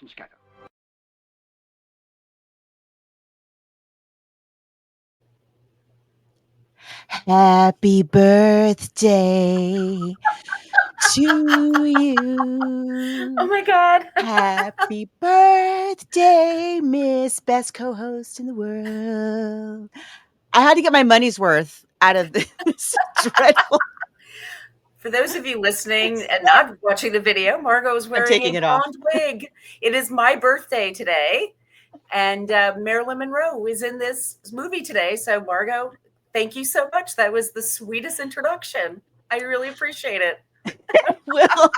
Scatter. Happy birthday to you. Oh my God. Happy birthday, Miss Best co-host in the world. I had to get my money's worth out of this dreadful. For those of you listening and not watching the video, Margot is I'm wearing taking a it off. blonde wig. It is my birthday today, and Marilyn Monroe is in this movie today. So, Margot, thank you so much. That was the sweetest introduction. I really appreciate it. Well,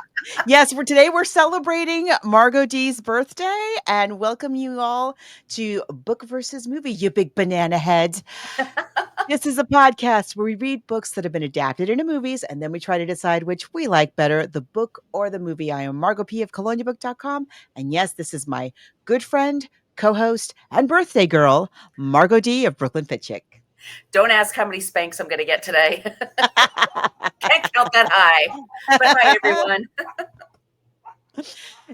yes, today we're celebrating Margot D's birthday and welcome you all to Book versus Movie, you big banana head. This is a podcast where we read books that have been adapted into movies and then we try to decide which we like better, the book or the movie. I am Margot P of coloniabook.com. And yes, this is my good friend, co host, and birthday girl, Margot D of Brooklyn Fit Chick. Don't ask how many spanks I'm going to get today. Can't count that high. But hi, everyone.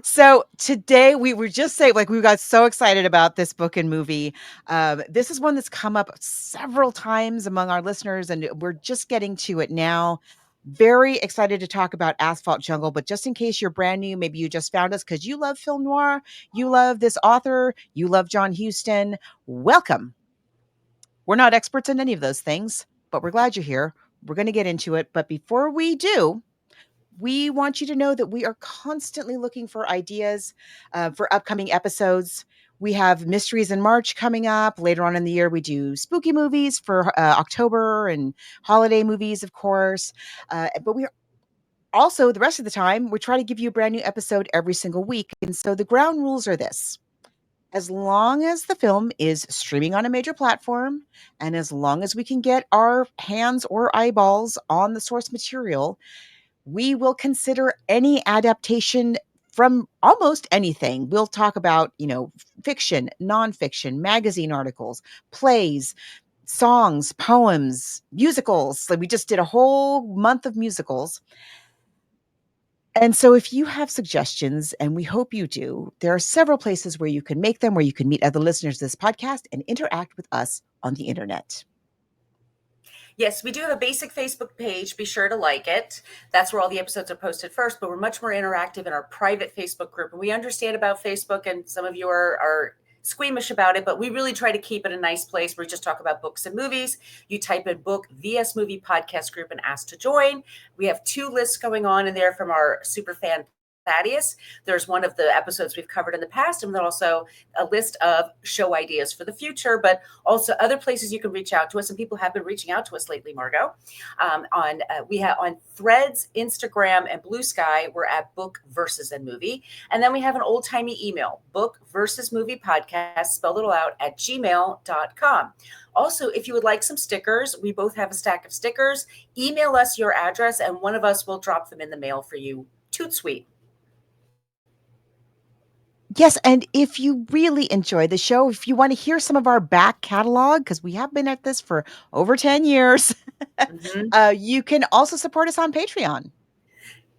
So today we were just saying, like, we got so excited about this book and movie. This is one that's come up several times among our listeners, and we're just getting to it now. Very excited to talk about Asphalt Jungle, but just in case you're brand new, maybe you just found us because you love film noir, you love this author, you love John Huston. Welcome. We're not experts in any of those things, but we're glad you're here. We're going to get into it. But before we do, we want you to know that we are constantly looking for ideas for upcoming episodes. We have Mysteries in March coming up. Later on in the year, we do spooky movies for October and holiday movies, of course. But we are also, the rest of the time, we try to give you a brand new episode every single week. And so the ground rules are this. As long as the film is streaming on a major platform, and as long as we can get our hands or eyeballs on the source material, we will consider any adaptation from almost anything. We'll talk about, fiction, nonfiction, magazine articles, plays, songs, poems, musicals. Like we just did a whole month of musicals. And so if you have suggestions, and we hope you do, there are several places where you can make them, where you can meet other listeners of this podcast and interact with us on the internet. Yes, we do have a basic Facebook page. Be sure to like it. That's where all the episodes are posted first, but we're much more interactive in our private Facebook group. And we understand about Facebook, and some of you are squeamish about it, but we really try to keep it a nice place where we just talk about books and movies. You type in book VS movie podcast group and ask to join. We have 2 lists going on in there from our super fan Thaddeus. There's one of the episodes we've covered in the past, and then also a list of show ideas for the future, but also other places you can reach out to us. And people have been reaching out to us lately, Margot. We have on Threads, Instagram, and Blue Sky. We're at Book versus a Movie, and then we have an old timey email, Book versus Movie Podcast, spelled it all out at gmail.com. Also, if you would like some stickers, we both have a stack of stickers. Email us your address, and one of us will drop them in the mail for you. Toot sweet. Yes, and if you really enjoy the show, if you want to hear some of our back catalog, because we have been at this for over 10 years, you can also support us on Patreon.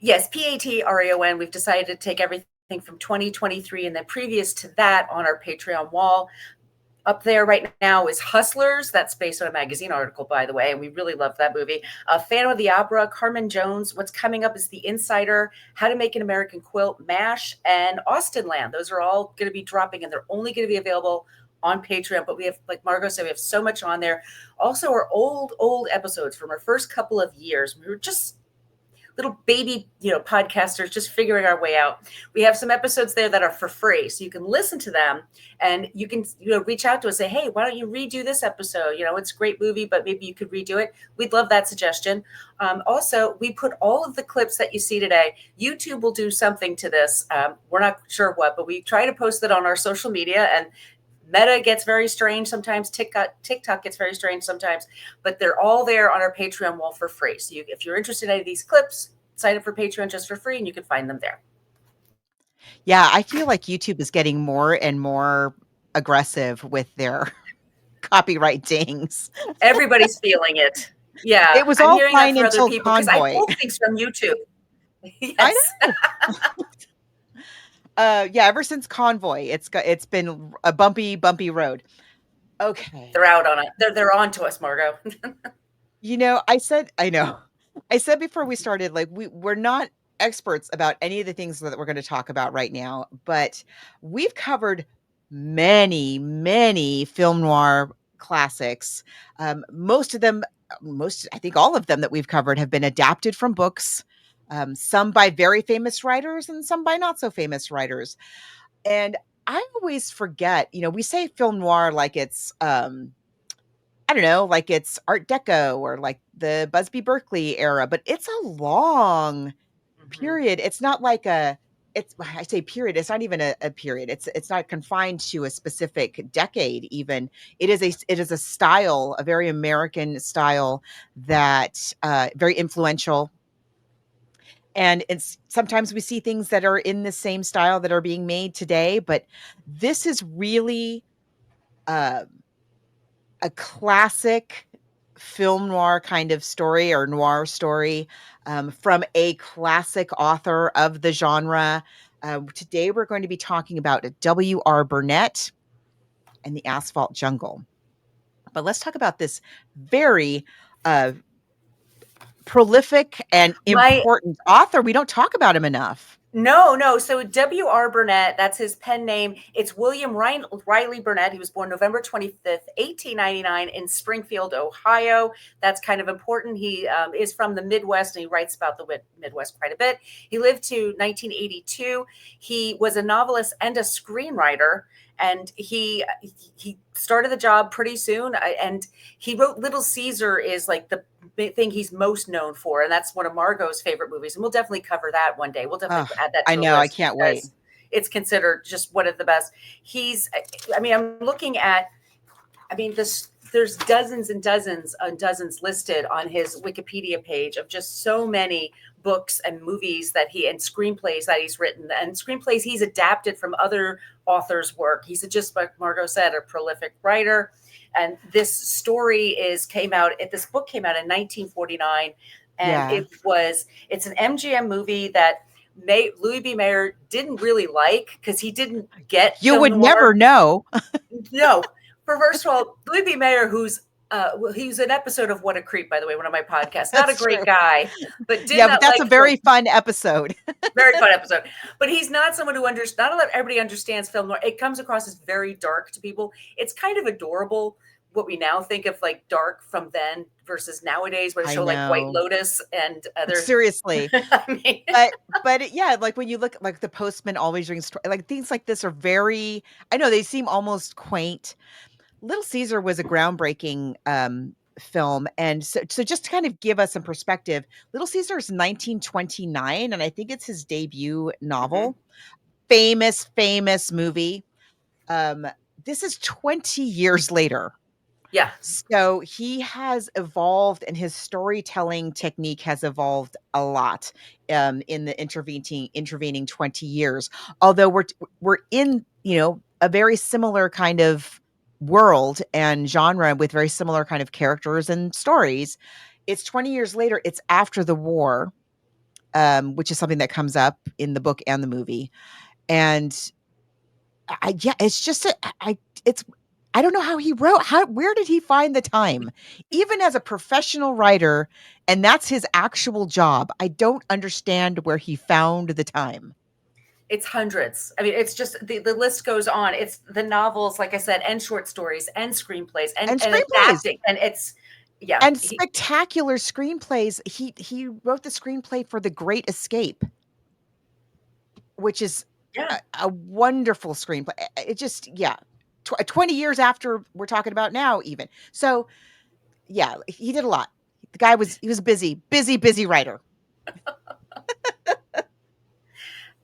Yes, Patreon. We've decided to take everything from 2023 and then previous to that on our Patreon wall. Up there right now is Hustlers. That's based on a magazine article, by the way, and we really love that movie. Phantom of the Opera, Carmen Jones. What's coming up is The Insider, How to Make an American Quilt, MASH, and Austin Land. Those are all going to be dropping, and they're only going to be available on Patreon. But we have, like Margot said, we have so much on there. Also, our old episodes from our first couple of years. We were just little baby, podcasters just figuring our way out. We have some episodes there that are for free, so you can listen to them, and you can, reach out to us, say, hey, why don't you redo this episode? It's a great movie, but maybe you could redo it. We'd love that suggestion. Also, we put all of the clips that you see today. YouTube will do something to this. We're not sure what, but we try to post it on our social media, and Meta gets very strange sometimes. TikTok gets very strange sometimes, but they're all there on our Patreon wall for free. So if you're interested in any of these clips, sign up for Patreon just for free, and you can find them there. Yeah, I feel like YouTube is getting more and more aggressive with their copyright dings. Everybody's feeling it. Yeah, It was I'm all hearing that fine for other until people because I Convoy. pull things from YouTube. I Yes. know. Yeah, ever since Convoy, it's been a bumpy road. Okay. They're out on it. They're on to us, Margot. I know. I said before we started, like we're not experts about any of the things that we're going to talk about right now, but we've covered many film noir classics. Most of them, most I think all of them that we've covered have been adapted from books. Some by very famous writers and some by not so famous writers. And I always forget, we say film noir like it's I don't know, like it's Art Deco or like the Busby Berkeley era, but it's a long Hmm. period. It's not like I say period, it's not even a period. It's not confined to a specific decade even. It is a style, a very American style that very influential. And it's sometimes we see things that are in the same style that are being made today, but this is really uh a classic film noir kind of story or noir story from a classic author of the genre. Today, we're going to be talking about W.R. Burnett and the Asphalt Jungle. But let's talk about this very uh, prolific and My important author. We don't talk about him enough. No, no. So W.R. Burnett, that's his pen name. It's William Riley Burnett. He was born November 25th, 1899 in Springfield, Ohio. That's kind of important. He is from the Midwest and he writes about the Midwest quite a bit. He lived to 1982. He was a novelist and a screenwriter. And he started the job pretty soon. And he wrote Little Caesar is like the thing he's most known for, and that's one of Margot's favorite movies. And we'll definitely cover that one day. We'll definitely Oh, add that I to a know. I list can't wait. because it's considered just one of the best. I mean, I'm looking at, I mean, there's dozens and dozens and dozens listed on his Wikipedia page of just so many books and movies and screenplays that he's written, and screenplays he's adapted from other authors' work. He's just, like Margot said, a prolific writer. And this book came out in 1949, and Yeah. it's an MGM movie that Louis B. Mayer didn't really like because he didn't get You film would never noir. know. No, for first of all, Louis B. Mayer, he's an episode of What a Creep, by the way, one of my podcasts. Not a That's great true. guy, but did Yeah, but not that's a like film. very fun episode. Very fun episode. But he's not someone who not everybody understands film noir. It comes across as very dark to people. It's kind of adorable what we now think of like dark from then versus nowadays, where they I show like White know. Lotus and other. Seriously. I mean, Yeah, like when you look like The Postman Always Rings like things like this are very I know they seem almost quaint. Little Caesar was a groundbreaking film, and so just to kind of give us some perspective, Little Caesar is 1929 and I think it's his debut mhm. novel. Famous movie. Um this is 20 years later. Yeah, So he has evolved and his storytelling technique has evolved a lot in the intervening 20 years. Although we're in, a very similar kind of world and genre with very similar kind of characters and stories. It's 20 years later, it's after the war, which is something that comes up in the book and the movie. And yeah, it's just it's I don't know how he wrote. Where did he find the time? Even as a professional writer, and that's his actual job. I don't understand where he found the time. it's hundreds. I mean, it's just the list goes on. It's the novels, like I said, and short stories and screenplays And and screenplays adapting. And it's yeah. and spectacular screenplays. He wrote the screenplay for The Great Escape, which is Yeah. a wonderful screenplay. It just yeah. 20 years after we're talking about now even. So, yeah, he did a lot. He was a busy writer.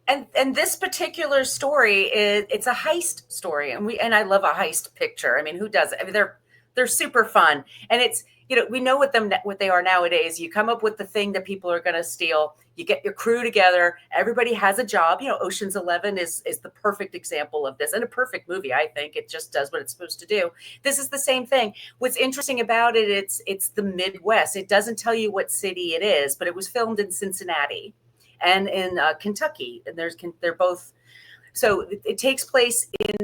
And this particular story it's a heist story, and I love a heist picture. I mean, who does it? I mean, they're super fun, and it's we know what they are nowadays. You come up with the thing that people are going to steal. You get your crew together. Everybody has a job. Ocean's 11 is the perfect example of this, and a perfect movie. I think it just does what it's supposed to do. This is the same thing. What's interesting about it, it's the Midwest. It doesn't tell you what city it is, but it was filmed in Cincinnati and in Kentucky, and they're both. So it takes place in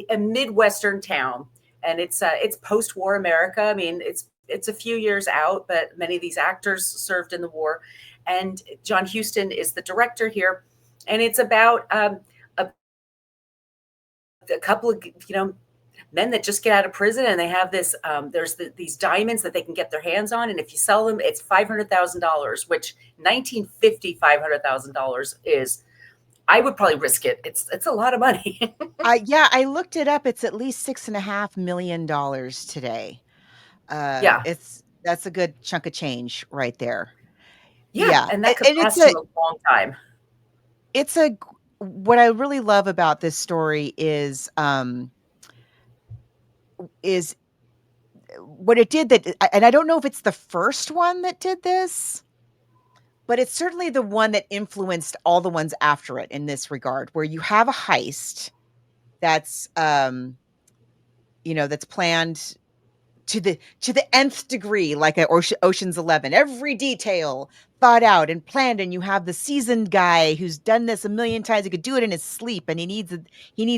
a Midwestern town, and it's post-war America. I mean, it's a few years out, but many of these actors served in the war. And John Huston is the director here, and it's about a couple of men that just get out of prison, and they have this these diamonds that they can get their hands on, and if you sell them, it's $500,000, which 1950 $500,000 is. I would probably risk it. It's a lot of money. Yeah, I looked it up. It's at least $6.5 million today. Yeah, That's a good chunk of change right there. yeah, Yeah, and that could and last you a long time. it's a what I really love about this story is what it did that, and I don't know if it's the first one that did this, but it's certainly the one that influenced all the ones after it in this regard, where you have a heist that's that's planned to the nth degree, like a Ocean's 11. Every detail thought out and planned, and you have the seasoned guy who's done this a million times. He could do it in his sleep, and he needs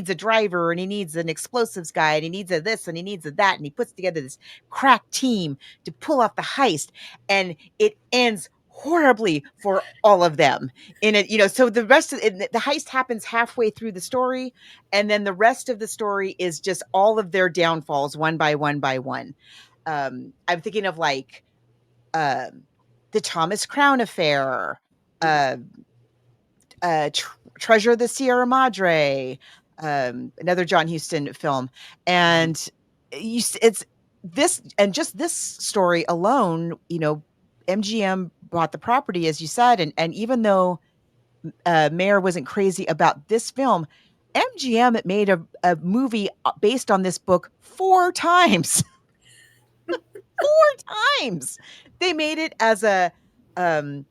a driver, and he needs an explosives guy, and he needs a this, and he needs a that, and he puts together this crack team to pull off the heist, and it ends horribly for all of them in it. So the rest of it, the heist happens halfway through the story, and then the rest of the story is just all of their downfalls, one by one by one. I'm thinking of like the Thomas Crown affair, uh, Treasure of the Sierra Madre, another John Huston film, Mhm. and it's this, and just this story alone. MGM bought the property, as you said, and even though Mayer wasn't crazy about this film, MGM made a movie based on this book 4 times. 4 times. They made it as um,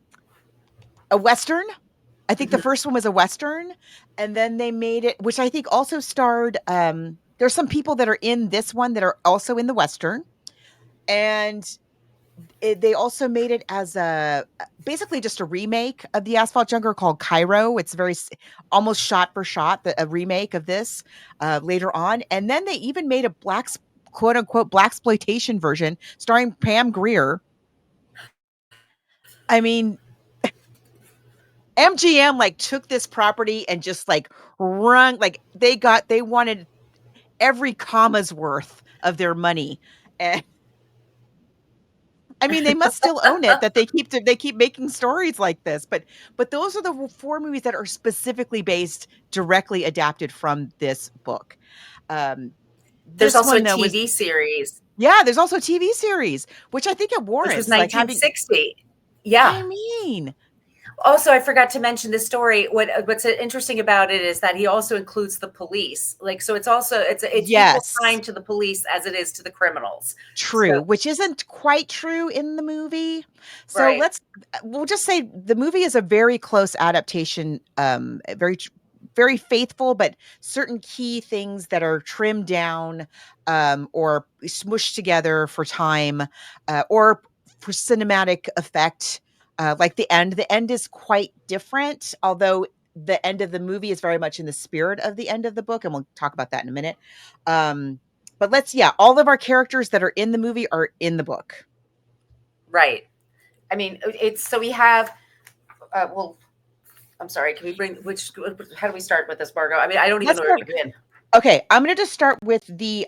a Western. I think the Mhm. first one was a Western, and then they made it, which I think also starred, there's some people that are in this one that are also in the Western, and they also made it as basically just a remake of the Asphalt Jungle called Cairo. It's very almost shot for shot, a remake of this later on. And then they even made a quote unquote black exploitation version starring Pam Grier. I mean, MGM like took this property and just like run, like they wanted every comma's worth of their money. And I mean, they must still own it that they keep making stories like this, but those are the 4 movies that are specifically based directly adapted from this book. Um, There's this also a one though was TV series, yeah, there's also a TV series, which I think it which was warrants like having 1960. Yeah. I mean, Also, I forgot to mention this story. What's interesting about it is that he also includes the police. Like, so it's equal yes. time to the police as it is to the criminals. True, So, which isn't quite true in the movie. So right, we'll just say the movie is a very close adaptation, very faithful, but certain key things that are trimmed down, or smushed together for time, or for cinematic effect. Like the end is quite different, although the end of the movie is very much in the spirit of the end of the book, and we'll talk about that in a minute. Um, but yeah, all of our characters that are in the movie are in the book. right. I mean, it's so we have. Well, I'm sorry. Can we bring which? How do we start with this, Margot? I mean, I don't even Let's know where to start. begin. Okay, I'm gonna just start with the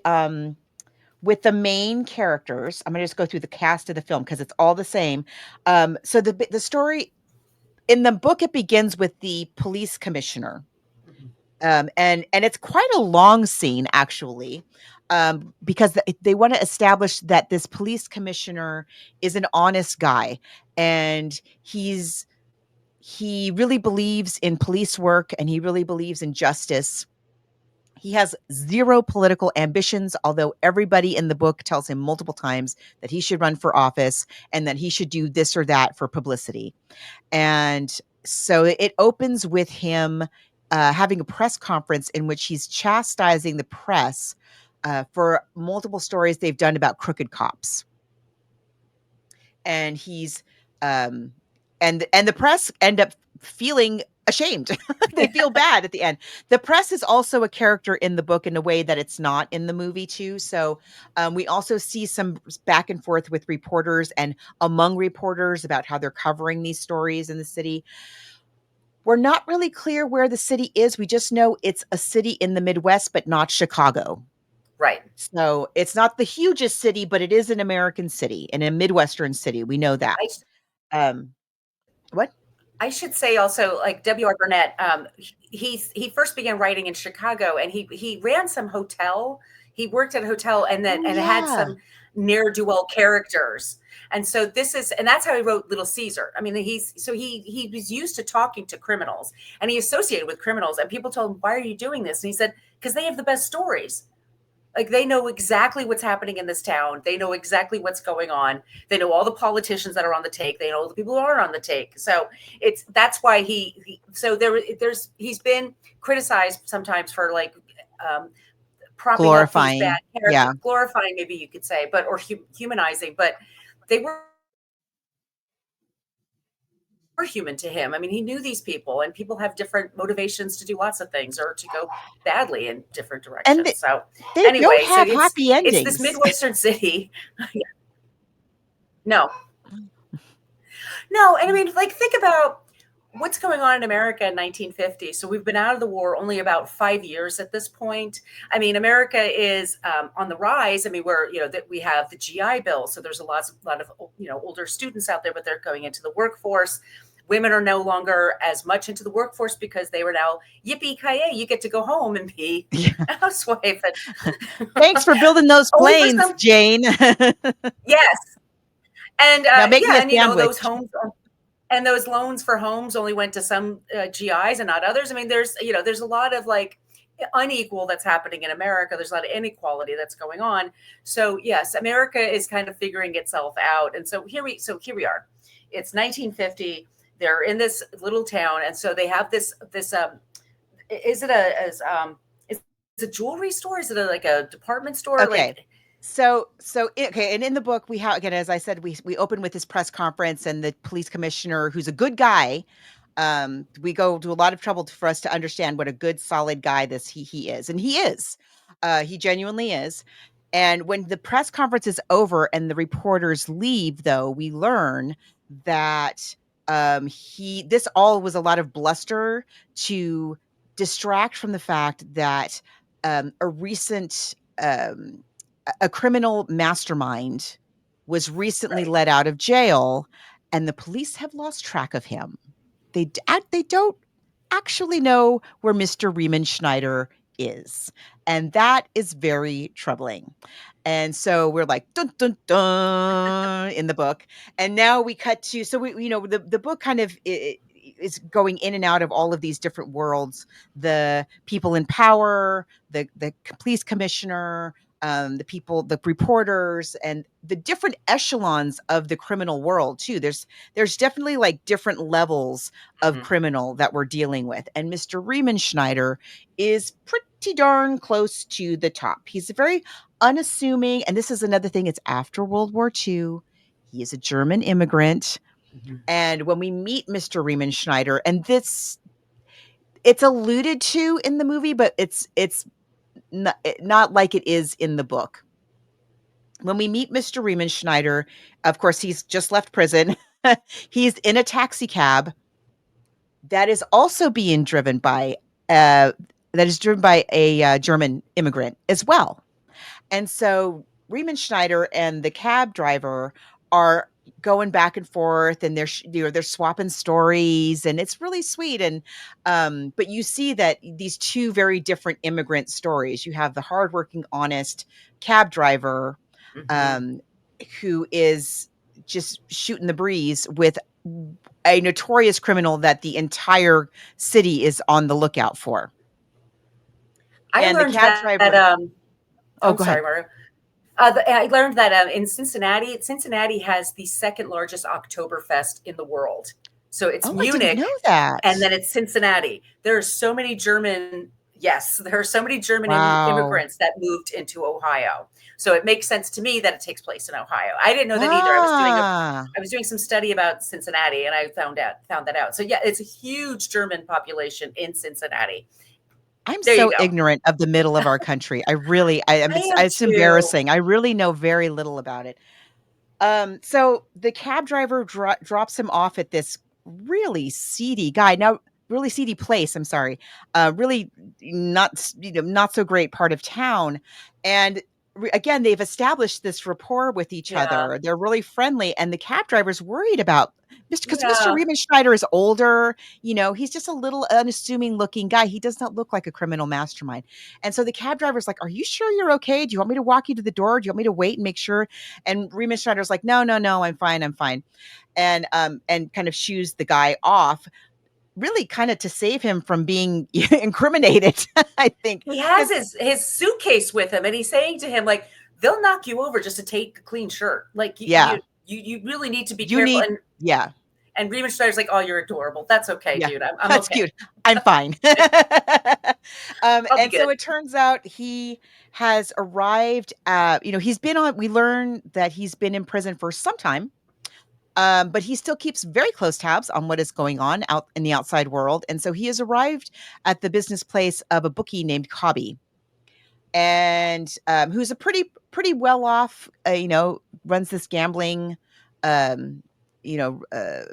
main characters. I'm gonna just go through the cast of the film because it's all the same. So the story in the book, it begins with the police commissioner. And it's quite a long scene actually, because they want to establish that this police commissioner is an honest guy, and he really believes in police work, and he really believes in justice. He has zero political ambitions, although everybody in the book tells him multiple times that he should run for office and that he should do this or that for publicity. And so it opens with him having a press conference in which he's chastising the press for multiple stories they've done about crooked cops. And he's um, and the press end up feeling ashamed. They feel bad at the end. The press is also a character in the book in a way that it's not in the movie too. So we also see some back and forth with reporters and among reporters about how they're covering these stories in the city. We're not really clear where the city is. We just know it's a city in the Midwest, but not Chicago. Right. So it's not the hugest city, but it is an American city and a Midwestern city. We know that. I Um, what? I should say also, like W.R. Burnett, he first began writing in Chicago, and he ran some hotel. He worked at a hotel, and then Oh, and had yeah. some ne'er do well characters. And so that's how he wrote Little Caesar. I mean, he was used to talking to criminals, and he associated with criminals. And people told him, "Why are you doing this?" And he said, "Because they have the best stories." Like, they know exactly what's happening in this town. They know exactly what's going on. They know all the politicians that are on the take. They know the people who aren't on the take. So that's why he's been criticized sometimes for, like, um, propping up these bad Glorifying. characters, Yeah. glorifying, maybe you could say, but or humanizing. But they were human to him. I mean, he knew these people, and people have different motivations to do lots of things or to go badly in different And directions. So they don't anyway, so have happy it's this endings. Midwestern city. No, no, and I mean, like, think about what's going on in America in 1950. So we've been out of the war only about 5 years at this point. I mean, America is on the rise. I mean, that we have the GI Bill, so there's lot of older students out there, but they're going into the workforce. Women are no longer as much into the workforce because they were now, yippee ki yay, you get to go home and be Yeah. a housewife. And Thanks for building those only for planes, some, Jane. yes, and Now make me yeah, a and sandwich. those homes. And those loans for homes only went to some GIs and not others. I mean, there's a lot of, like, unequal that's happening in America. There's a lot of inequality that's going on. So yes, America is kind of figuring itself out. And so here we are. It's 1950. They're in this little town, and so they have this. Is it is it a jewelry store? Is it like a department store? Okay. Like, Okay, and in the book we have, again, as I said, we open with this press conference and the police commissioner, who's a good guy. We go to a lot of trouble for us to understand what a good, solid guy he is, and he is. He genuinely is. And when the press conference is over and the reporters leave, though, we learn that he this all was a lot of bluster to distract from the fact that a recent a criminal mastermind was recently right. let out of jail, and the police have lost track of him. They don't actually know where Mr. Riemann Schneider is, and that is very troubling. And so we're like, dun dun dun, in the book, and now we cut to, so the book kind of is going in and out of all of these different worlds. The people in power, the police commissioner, the reporters, and the different echelons of the criminal world too. There's definitely like different levels of Mhm. criminal that we're dealing with, and Mr. Riemann Schneider is pretty darn close to the top. He's very unassuming, and this is another thing. It's after World War II. He is a German immigrant, Mhm. and when we meet Mr. Riemann Schneider, and this it's alluded to in the movie, but it's not like it is in the book. When we meet Mr. Riemann Schneider, of course, he's just left prison. He's in a taxi cab that is also being driven by uh, a German immigrant as well. And so Riemann Schneider and the cab driver are going back and forth, and they're swapping stories, and it's really sweet. And but you see that these two very different immigrant stories. You have the hardworking, honest cab driver, Mhm. um, who is just shooting the breeze with a notorious criminal that the entire city is on the lookout for. I And the learned cab that. driver, oh, I'm go sorry, ahead. Mario. I learned that in Cincinnati has the second largest Oktoberfest in the world. So it's Oh, I didn't know Munich, and that. then it's Cincinnati. There are so many German Yes, there are so many German Wow. immigrants that moved into Ohio. So it makes sense to me that it takes place in Ohio. I didn't know that either. Ah, I was doing some study about Cincinnati and I found that out. So yeah, it's a huge German population in Cincinnati. I'm There you so go. ignorant of the middle of our country. I really I am I am it's too. embarrassing. I really know very little about it. So the cab driver drops him off at this really seedy guy. Now, really seedy place. I'm sorry. Really not not so great part of town, and again they've established this rapport with each Yeah. other. They're really friendly, and the cab driver's worried about Mr. Yeah. Riemenschneider is older. He's just a little unassuming looking guy. He does not look like a criminal mastermind. And so the cab driver's like, "Are you sure you're okay? Do you want me to walk you to the door? Do you want me to wait and make sure?" And Riemann Schneider's like, "No, no, no, I'm fine, I'm fine." And kind of shoos the guy off, really kind of to save him from being incriminated, I think. He has Because his suitcase with him and he's saying to him like they'll knock you over just to take a clean shirt. Like yeah, you really need to be you careful. need yeah, And Riemann Schneider's like, "Oh, you're adorable. That's okay, yeah, dude. I'm that's okay. cute. I'm fine. I'll be And so good." it turns out he has arrived at, he's been on, we learn that he's been in prison for some time. But he still keeps very close tabs on what is going on out in the outside world. And so he has arrived at the business place of a bookie named Cobby, and who's a pretty well off, runs this gambling,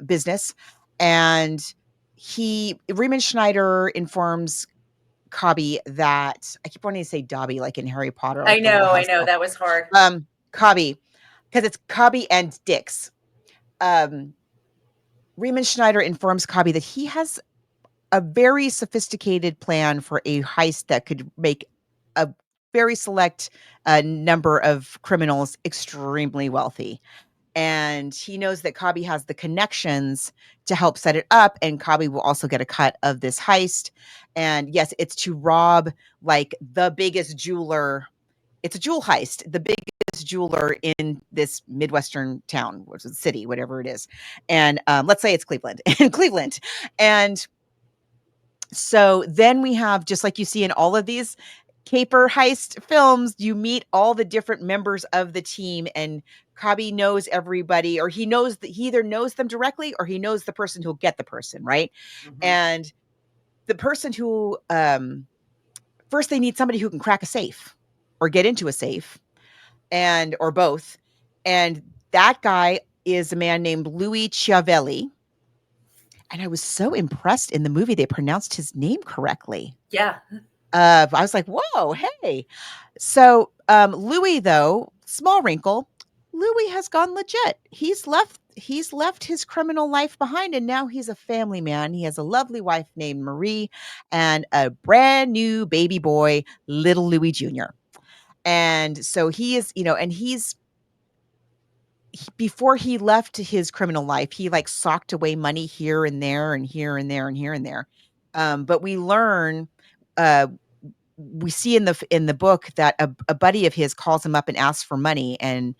business. And Riemann Schneider informs Cobby that I keep wanting to say Dobby, like in Harry Potter, like the little I house know. elf. That was hard. Cobby, because it's Cobby and Dix. Um, Riemann Schneider informs Cobby that he has a very sophisticated plan for a heist that could make a very select number of criminals extremely wealthy. And he knows that Cobby has the connections to help set it up, and Cobby will also get a cut of this heist. And yes, it's to rob like the biggest jeweler. It's a jewel heist, the biggest jeweler in this Midwestern town, which is city, whatever it is. And let's say it's Cleveland, in Cleveland. And so then we have, just like you see in all of these caper heist films, you meet all the different members of the team, and Cobby knows everybody, or he either knows them directly or he knows the person who'll get the person, right? Mm-hmm. And the person who first they need somebody who can crack a safe or get into a safe, and or both. And that guy is a man named Louis Chiavelli. And I was so impressed in the movie they pronounced his name correctly. Yeah. I was like, "Whoa, hey." So, Louis, though, small wrinkle, Louis has gone legit. He's left his criminal life behind, and now he's a family man. He has a lovely wife named Marie and a brand new baby boy, little Louis Jr. And so he is, and before he left his criminal life, he like socked away money here and there and here and there and here and there. But we learn, uh, we see in the book that a buddy of his calls him up and asks for money, and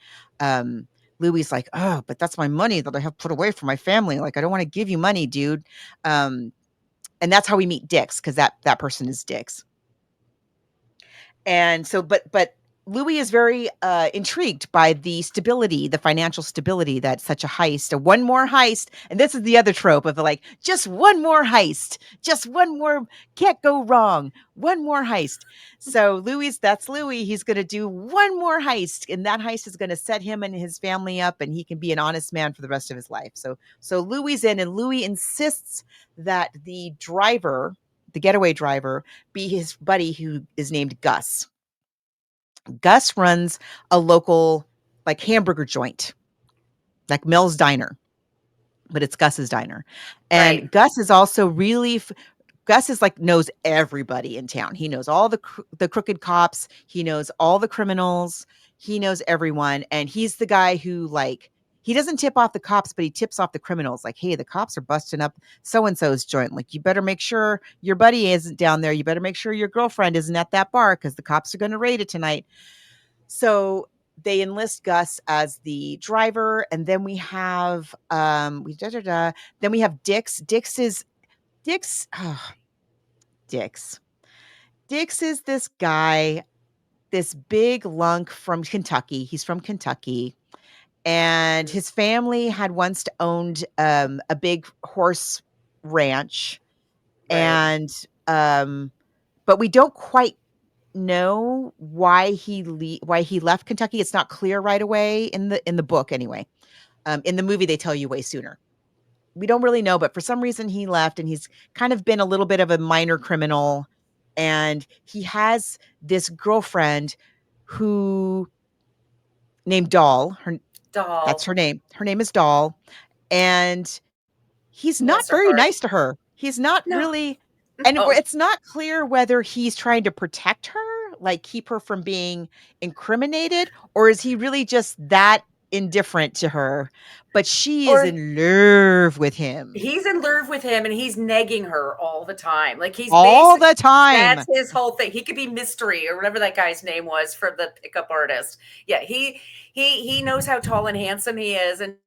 Louis like, "Oh, but that's my money that I have put away for my family. Like, I don't want to give you money, dude." Um, and that's how we meet Dix, because that person is Dix. And so, but Louis is very intrigued by the financial stability that such a heist, a one more heist, and this is the other trope of the like, just one more heist, just one more, can't go wrong, one more heist. So that's Louis. He's going to do one more heist, and that heist is going to set him and his family up, and he can be an honest man for the rest of his life. So Louis is in, and Louis insists that the getaway driver, be his buddy who is named Gus. Gus runs a local like hamburger joint, like Mel's Diner, but it's Gus's Diner. Right. And Gus is also Gus is like knows everybody in town. He knows all the crooked cops. He knows all the criminals. He knows everyone, and he's the guy who like he doesn't tip off the cops, but he tips off the criminals. Like, hey, the cops are busting up so and so's joint. Like, you better make sure your buddy isn't down there. You better make sure your girlfriend isn't at that bar because the cops are going to raid it tonight. So they enlist Gus as the driver, and then we have then we have Dix. Dix. Oh, Dix. Dix is this guy, this big lunk from Kentucky. He's from Kentucky, and his family had once owned a big horse ranch, Right. and but we don't quite know why he left Kentucky. It's not clear right away in the book anyway. In the movie, they tell you way sooner. We don't really know, but for some reason he left, and he's kind of been a little bit of a minor criminal. And he has this girlfriend who named Doll. That's Doll. her name. Her name is Doll, and he's not Bless her very heart. nice to her. He's not No. really, and No. it's not clear whether he's trying to protect her, like keep her from being incriminated, or is he really just that indifferent to her? But she is Or in love with him he's in love with him and he's negging her all the time. Like he's all basic the time. that's his whole thing. He could be Mystery or whatever that guy's name was for the pickup artist. Yeah, he knows how tall and handsome he is, and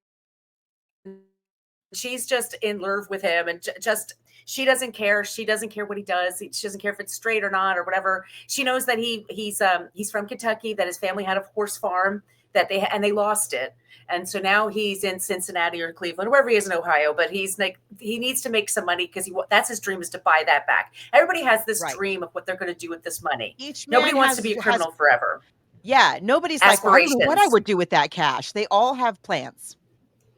she's just in love with him, and just she doesn't care. She doesn't care what he does. She doesn't care if it's straight or not or whatever. She knows that he's from Kentucky, that his family had a horse farm that they lost it. And so now he's in Cincinnati or Cleveland, wherever he is in Ohio, but he's like, he needs to make some money because that's his dream, is to buy that back. Everybody has this Right. dream of what they're going to do with this money. Each Nobody man wants to be a has criminal forever. yeah, nobody's like, "Well, I don't know what I Aspirations. would do with that cash." They all have plans.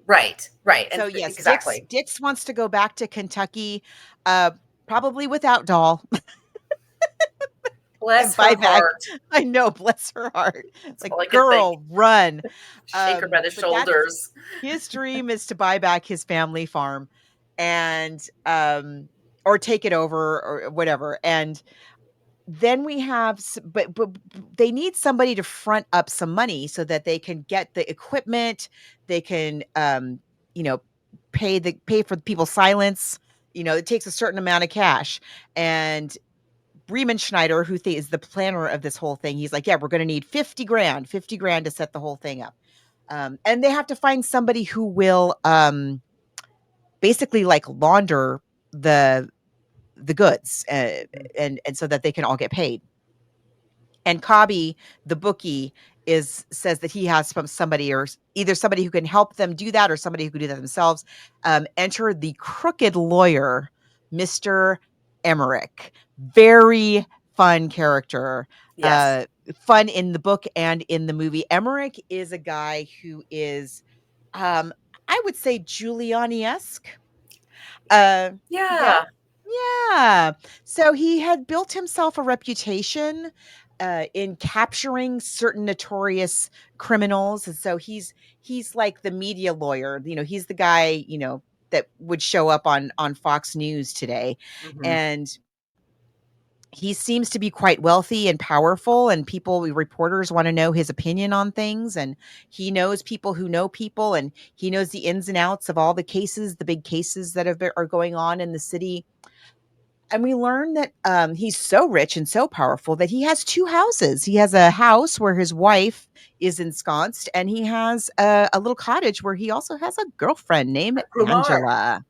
Right. Right. So And yes, exactly. Dix wants to go back to Kentucky, uh, probably without Doll and Bless buy her back. heart. I know, bless her heart. That's Like, all I can think. girl, run. Shake her by the But that's shoulders. his dream, is to buy back his family farm and or take it over or whatever. And then we have they need somebody to front up some money so that they can get the equipment, they can you know, pay for people's silence. You know, it takes a certain amount of cash. And Bremen Schneider, who is the planner of this whole thing, he's like, yeah, we're going to need 50 grand, 50 grand to set the whole thing up. And they have to find somebody who will basically like launder the goods, and so that they can all get paid. And Cobby, the bookie, is says that he has from somebody, or either somebody who can help them do that or somebody who can do that themselves. Enter the crooked lawyer, Mr. Emmerich. Very fun character. Yes. Fun in the book and in the movie. Emmerich is a guy who is, um, I would say, Giuliani-esque. Yeah, Yeah. yeah. So he had built himself a reputation in capturing certain notorious criminals, and so he's like the media lawyer. You know, he's the guy, you know, that would show up on Fox News today, Hmm. and he seems to be quite wealthy and powerful, and reporters want to know his opinion on things, and he knows people who know people, and he knows the ins and outs of all the cases, the big cases that are going on in the city. And we learn that he's so rich and so powerful that he has two houses. He has a house where his wife is ensconced, and he has a little cottage where he also has a girlfriend named Grumar. Angela.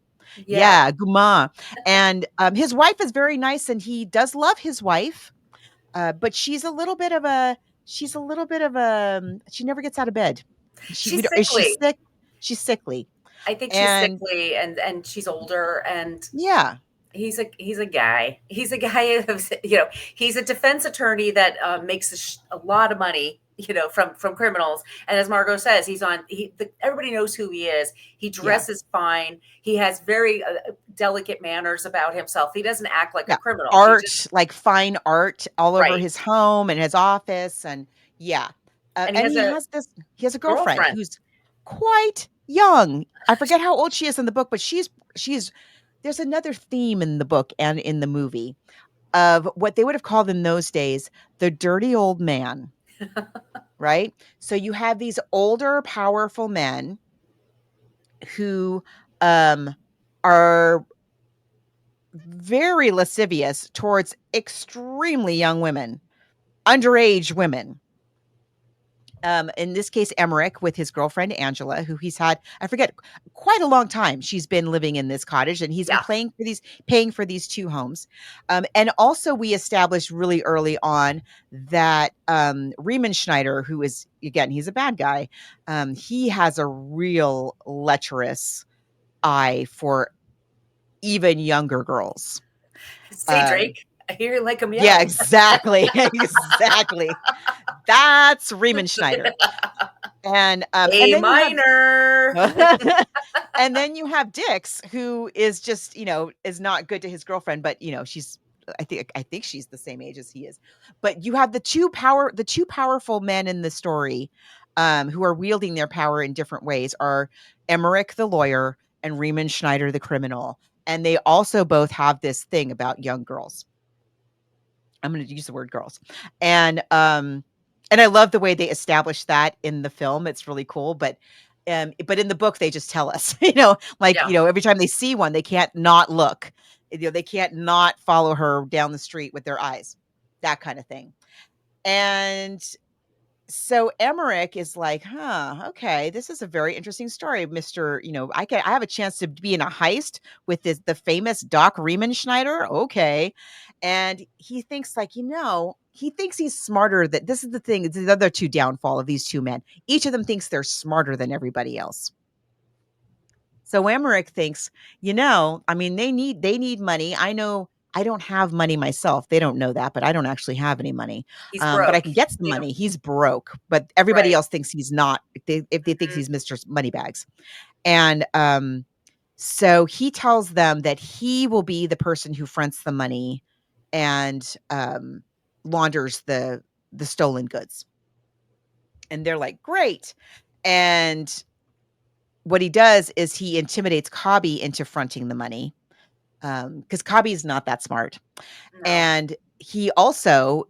Yeah. Yeah, Guma. And his wife is very nice, and he does love his wife, but she's a little bit of a she never gets out of bed. She's Is she sickly. sick? She's sickly, I think she's and sickly, and she's older, and yeah, he's a guy. He's a guy of, he's a defense attorney that makes a lot of money, from criminals. And as Margot says, everybody knows who he is. He yeah. dresses fine. He has very delicate manners about himself. He doesn't act like a Yeah, criminal. He just art, like fine art all over right. his home and his office, and yeah. And he And has a he has a girlfriend girlfriend. who's quite young. I forget how old she is in the book, but she's there's another theme in the book and in the movie of what they would have called in those days the dirty old man, right? So you have these older, powerful men who um are very lascivious towards extremely young women, underage women. In this case, Emmerich with his girlfriend Angela, who he's had, I forget, quite a long time. She's been living in this cottage, and he's been Yeah. paying for these two homes. And also, we established really early on that Riemann Schneider, who is again, he's a bad guy. He has a real lecherous eye for even younger girls. Say, Um, Drake, I hear you like them yeah, young. exactly, exactly. That's Riemann Schneider. And A then you have minor. and then you have Dix, who is just, is not good to his girlfriend, but she's I think she's the same age as he is. But you have the two powerful men in the story, who are wielding their power in different ways are Emmerich the lawyer and Riemann Schneider the criminal. And they also both have this thing about young girls. I'm going to use the word girls. And I love the way they establish that in the film. It's really cool, but in the book they just tell us, like, Yeah. every time they see one, they can't not look. They can't not follow her down the street with their eyes. That kind of thing. And so Emmerich is like, huh, okay, this is a very interesting story, Mr. I have a chance to be in a heist with the famous Doc Riemann Schneider. Okay. And he thinks like, he thinks he's smarter that this is the thing. It's the other two downfall of these two men. Each of them thinks they're smarter than everybody else. So Emmerich thinks, I mean, they need money. I know I don't have money myself. They don't know that, but I don't actually have any money. He's But I broke. can get some You know, money. He's broke, but everybody right. else thinks he's not. If they think Mhm. he's Mr. Moneybags, and so he tells them that he will be the person who fronts the money and launders the stolen goods. And they're like, great. And what he does is he intimidates Cobby into fronting the money, because Cobby is not that smart. No. And he also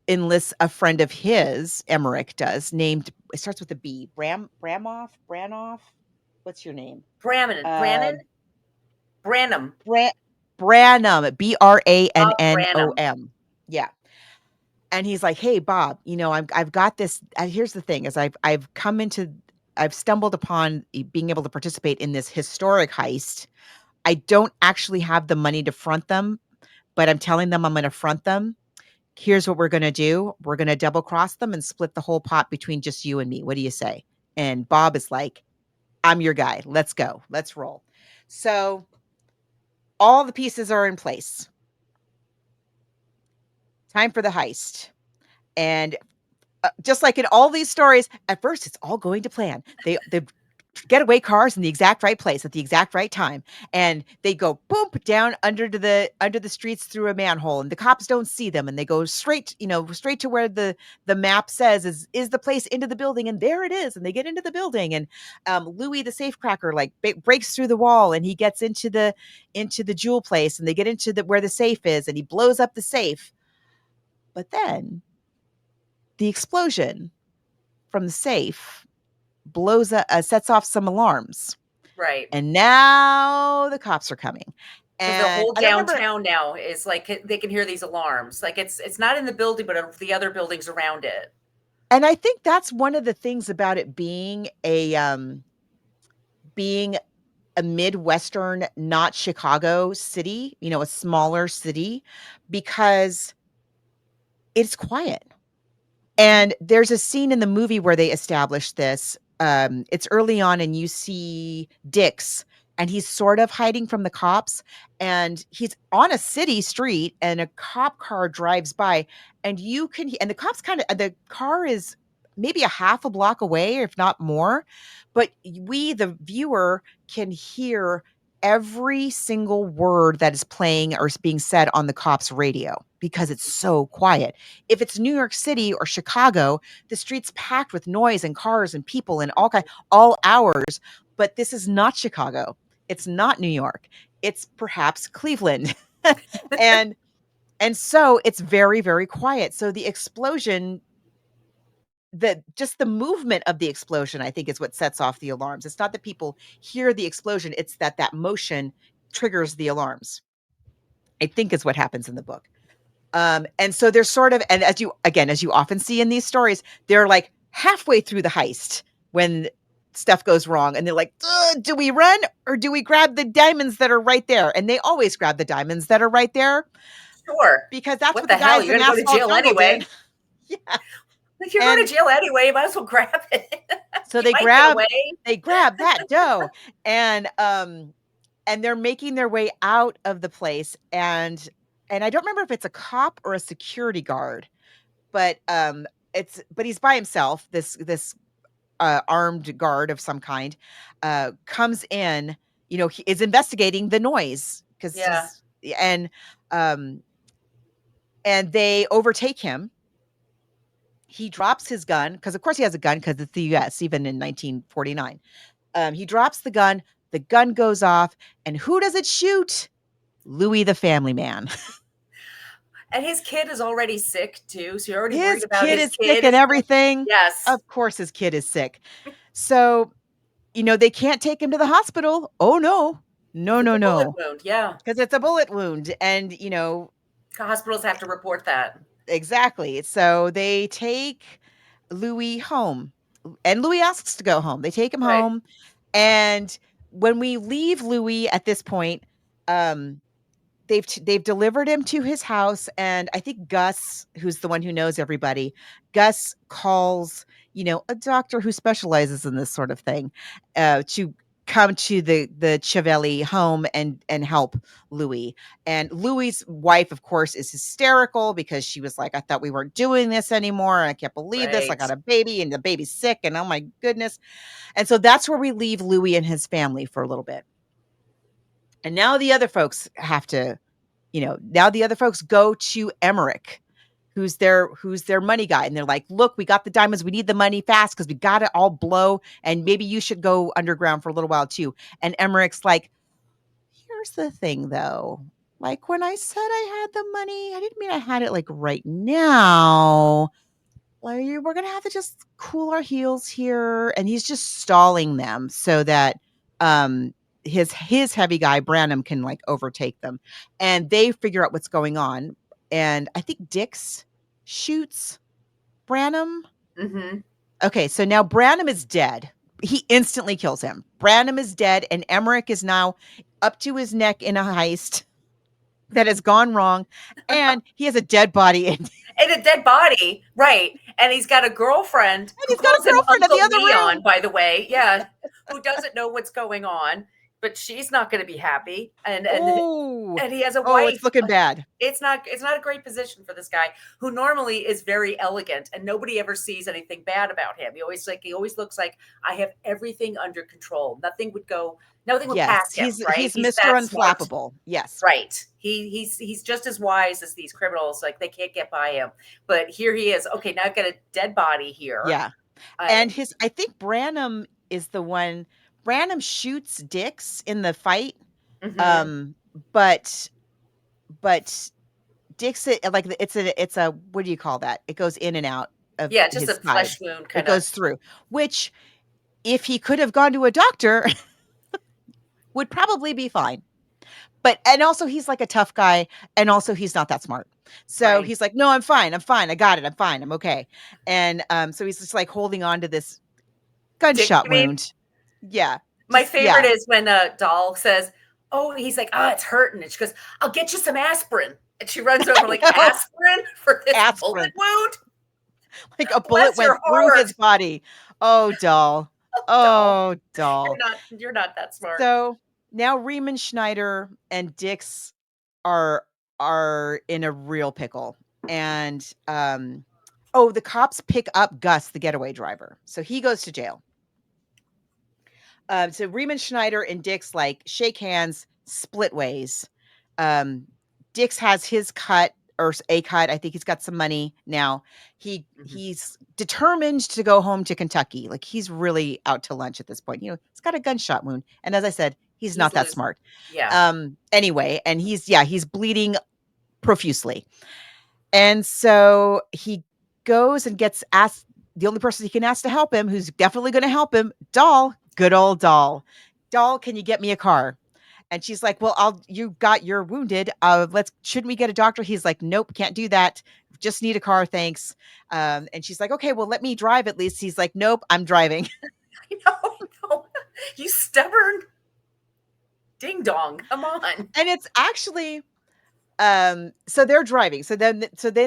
enlists a friend of his, Emmerich does, named it starts with a B. Branoff. What's your name? Brannon. Uh, Branham. Bra- Branham, Bob Branham. Brannom. Yeah. And he's like, "Hey, Bob, I've got this. Here's the thing: is I've stumbled upon being able to participate in this historic heist. I don't actually have the money to front them, but I'm telling them I'm going to front them. Here's what we're going to do. We're going to double cross them and split the whole pot between just you and me. What do you say?" And Bob is like, "I'm your guy. Let's go. Let's roll." So all the pieces are in place. Time for the heist. And just like in all these stories, at first it's all going to plan. They getaway cars in the exact right place at the exact right time, and they go boom down under the streets through a manhole, and the cops don't see them, and they go straight, straight to where the map says is the place into the building, and there it is, and they get into the building, and Louis the safecracker like breaks through the wall, and he gets into the jewel place, and they get into where the safe is, and he blows up the safe, but then the explosion from the safe sets off some alarms, Right. and now the cops are coming. Because the And whole I don't remember, downtown now is like they can hear these alarms. Like it's not in the building, but the other buildings around it. and I think that's one of the things about it being a Midwestern, not Chicago city, a smaller city, because it's quiet. Mhm. And there's a scene in the movie where they establish this. It's early on, and you see Dix, and he's sort of hiding from the cops, and he's on a city street, and a cop car drives by, and and the car is maybe a half a block away, if not more, but we, the viewer, can hear every single word that is playing or is being said on the cops' radio because it's so quiet. If it's New York City or Chicago, the streets packed with noise and cars and people and all hours. But this is not Chicago. It's not New York. It's perhaps Cleveland. and and so it's very, very quiet. So the explosion, just the movement of the explosion, I think, is what sets off the alarms. It's not that people hear the explosion, it's that motion triggers the alarms. I think is what happens in the book. And so they're sort of, and as you often see in these stories, they're like halfway through the heist when stuff goes wrong, and they're like, do we run or do we grab the diamonds that are right there? And they always grab the diamonds that are right there Sure. because that's What what the the hell? guys You're in going to go to Asphalt jail Jungle did. anyway. Yeah. If you're going And to jail anyway, you might as well grab it. so You might get away. they grab that dough, and they're making their way out of the place, and I don't remember if it's a cop or a security guard, but but he's by himself. This armed guard of some kind comes in. He is investigating the noise because Yeah. he's um and they overtake him. He drops his gun because, of course, he has a gun because it's the U.S. even in 1949. He drops the gun. The gun goes off, and who does it shoot? Louis, the family man. And his kid is already sick too. So you're already worried His about kid his is sick kid and is sick. everything. Yes. Of course, his kid is sick. So, they can't take him to the hospital. Oh, no. No, Because it's no, a bullet no. wound. Yeah. Because it's a bullet wound. And, Hospitals have to report that. exactly. So they take Louis home, and Louis asks to go home. They take him Right. home. And when we leave Louis at this point, um, they've delivered him to his house, and I think Gus, who's the one who knows everybody, Gus calls, a doctor who specializes in this sort of thing, to come to the Chiavelli home and help Louis. And Louis's wife, of course, is hysterical because she was like, I thought we weren't doing this anymore. I can't believe this. I Right. got a baby and the baby's sick, and oh my goodness. And so that's where we leave Louis and his family for a little bit. And now the other folks have to, now the other folks go to Emmerich, who's their money guy, and they're like, look, we got the diamonds, we need the money fast because we got it all blow, and maybe you should go underground for a little while too. And Emmerich's like, here's the thing though, like when I said I had the money, I didn't mean I had it like right now. Like, we're gonna have to just cool our heels here. And he's just stalling them so that um his heavy guy Branham can like overtake them. And they figure out what's going on. And I think Dix shoots Branham. Mm-hmm. Okay, so now Branham is dead. He instantly kills him. Branham is dead, and Emmerich is now up to his neck in a heist that has gone wrong, and he has a dead body and And a dead body. Right. And he's got a girlfriend who he's got a calls him girlfriend in the Uncle other Leon, room. by the way. Yeah. Who doesn't know what's going on, but she's not going to be happy. Oh, And he has a oh, it's wife. looking bad. It's not a great position for this guy who normally is very elegant and nobody ever sees anything bad about him. He always looks like I have everything under control. Nothing would pass Yes, him, right? he's He's Mr. that smart. Unflappable. Yes. Right. He's just as wise as these criminals. Like they can't get by him. But here he is. Okay, now I've got a dead body here. Yeah. Uh, And I think Branham is the one. Branham shoots Dix in the fight. mhm. Um, but but Dix like it's a what do you call that? It goes in and out of Yeah, just a his side. flesh wound It kind of. goes through, which if he could have gone to a doctor would probably be fine. But and also he's like a tough guy, and also he's not that smart. So Right. he's like, "No, I'm fine. I'm fine. I got it. I'm fine. I'm okay." And so he's just like holding on to this Dick, gunshot you mean? wound. Yeah. My Just favorite yeah. is when Doll says, "Oh," he's like, "Ah, it's hurting." And she goes, "I'll get you some aspirin." And she runs over like, I know. "Aspirin for this bullet Aspirin. wound? Like a bullet Bless went your through heart, his body. Oh, doll. Doll. Oh, You're doll. not you're not that smart." So now Riemann Schneider and Dix are are in a real pickle. And oh, the cops pick up Gus, the getaway driver. So he goes to jail. So Riemann Schneider and Dix like shake hands, split ways. Um, Dix has his cut or a cut. I think he's got some money now. Mhm. He's determined to go home to Kentucky. Like he's really out to lunch at this point. He's got a gunshot wound, and as I said, he's He's not that losing. smart. Yeah. Anyway, and he's bleeding profusely, and so he goes and gets asked. The only person he can ask to help him, who's definitely going to help him, Doll, good old Doll. Doll, can you get me a car? And she's like, "Well, you're wounded. Shouldn't we get a doctor?" He's like, "Nope, can't do that. Just need a car, thanks." And she's like, "Okay, well, let me drive at least." He's like, "Nope, I'm driving." I know, I know. You stubborn ding dong. Come on. And it's actually so they're driving. So then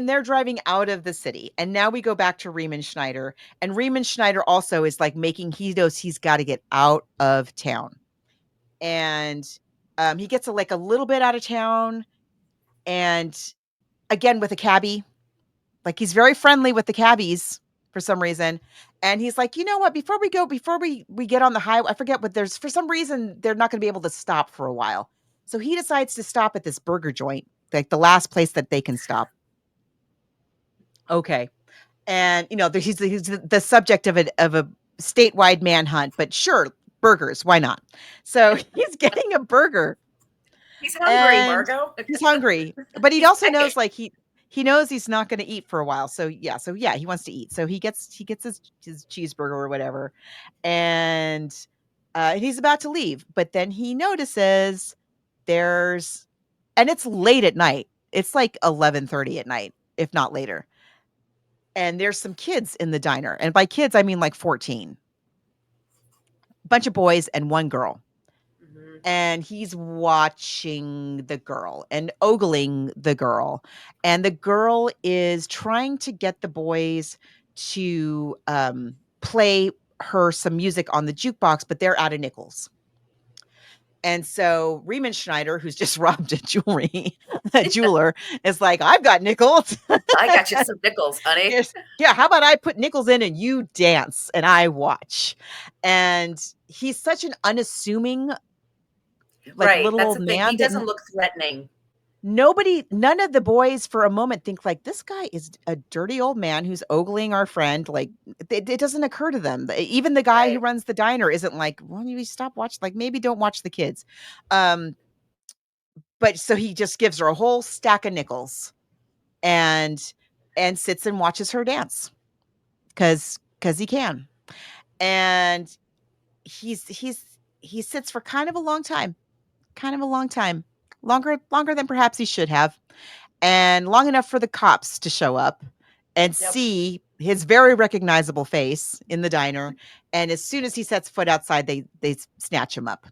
they're driving out of the city. And now we go back to Riemann Schneider. And Riemann Schneider also is like he knows he's got to get out of town. And he gets like a little bit out of town, and again with a cabbie. Like, he's very friendly with the cabbies for some reason. And he's like, "You know what? Before we get on the highway, I forget what there's for some reason they're not going to be able to stop for a while." So he decides to stop at this burger joint, like the last place that they can stop. Okay. And he's the subject of a statewide manhunt, but sure, burgers, why not? So he's getting a burger, He's hungry, and Margot. he's hungry, but he He's also knows, begging. like, he knows he's not gonna eat for a while, so yeah, he wants to eat. So he gets his cheeseburger or whatever, and, he's about to leave, but then he notices there's and it's late at night. It's like 11:30 at night, if not later, and there's some kids in the diner, and by kids, I mean, like, 14. Bunch of boys and 1 girl. Mhm. And he's watching the girl and ogling the girl, and the girl is trying to get the boys to, play her some music on the jukebox, but they're out of nickels. And so Riemann Schneider, who's just robbed a jeweler, is like, "I've got nickels. I got you some nickels, honey. Here's Yeah, how about I put nickels in and you dance and I watch?" And he's such an unassuming, like, Right. little That's old the thing. He man that doesn't look threatening. none of the boys for a moment think like, "This guy is a dirty old man who's ogling our friend." Like, it doesn't occur to them. Even the guy who Right. runs the diner isn't like, "Why don't you stop watching? Like, maybe don't watch the kids." Um, but so he just gives her a whole stack of nickels, and sits and watches her dance because he can. And he sits for kind of a long time, longer than perhaps he should have, and long enough for the cops to show up and Yep. see his very recognizable face in the diner. And as soon as he sets foot outside, they snatch him up.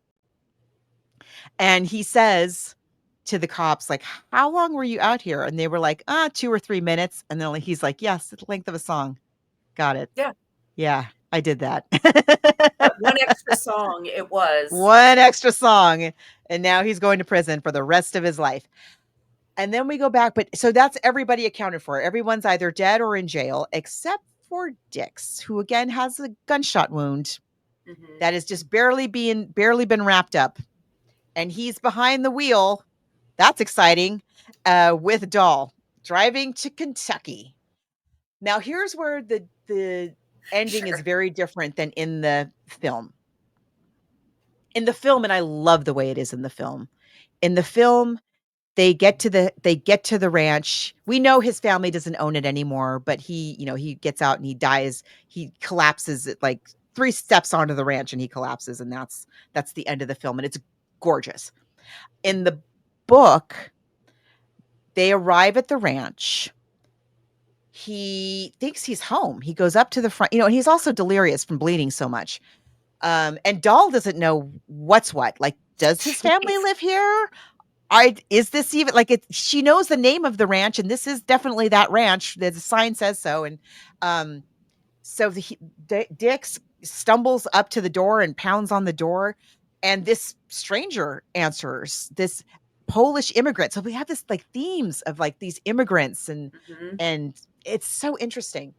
And he says to the cops, like, "How long were you out here?" And they were like, 2 or 3 minutes." And then he's like, "Yes, it's the length of a song. Got it. Yeah. Yeah, I did that." That one extra song it was. One extra song, and now he's going to prison for the rest of his life. And then we go back, but so that's everybody accounted for. Everyone's either dead or in jail, except for Dix, who again has a gunshot wound Mhm. that has just barely been wrapped up. And he's behind the wheel. That's exciting. With Doll driving to Kentucky. Now here's where the ending is Sure. very different than in the film. In the film, and I love the way it is in the film. In the film, they get to the ranch. We know his family doesn't own it anymore, but he gets out and he dies. He collapses at like 3 steps onto the ranch, and he collapses, and that's the end of the film, and it's gorgeous. In Mhm. the book, they arrive at the ranch. He thinks he's home. He goes up to the front, and he's also delirious from bleeding so much. And Dahl doesn't know what's what. Like, does his family Jeez. live here? I Is this even like it? She knows the name of the ranch, and this is definitely that ranch. The sign says so. And um, so Dix stumbles up to the door and pounds on the door, and this stranger answers. This Polish immigrant. So we have this like themes of like these immigrants, and Mhm. and it's so interesting.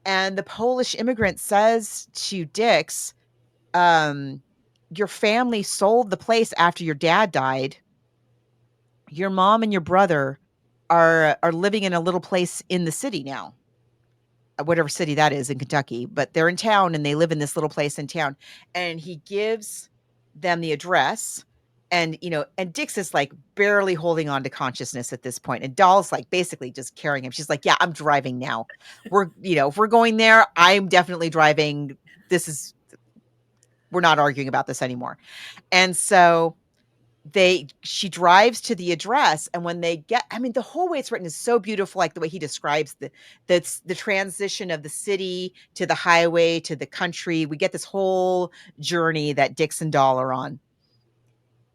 And the Polish immigrant says to Dix, um, "Your family sold the place after your dad died. Your mom and your brother are living in a little place in the city now, whatever city that is in Kentucky, but they're in town and they live in this little place in town." And he gives them the address. And Dix is like barely holding on to consciousness at this point. And Doll's like basically just carrying him. She's like, "Yeah, I'm driving now. If we're going there, I'm definitely driving. This is, we're not arguing about this anymore." And so she drives to the address, and when they get, I mean, the whole way it's written is so beautiful, like the way he describes the transition of the city to the highway to the country. We get this whole journey that Dix and Doll are on.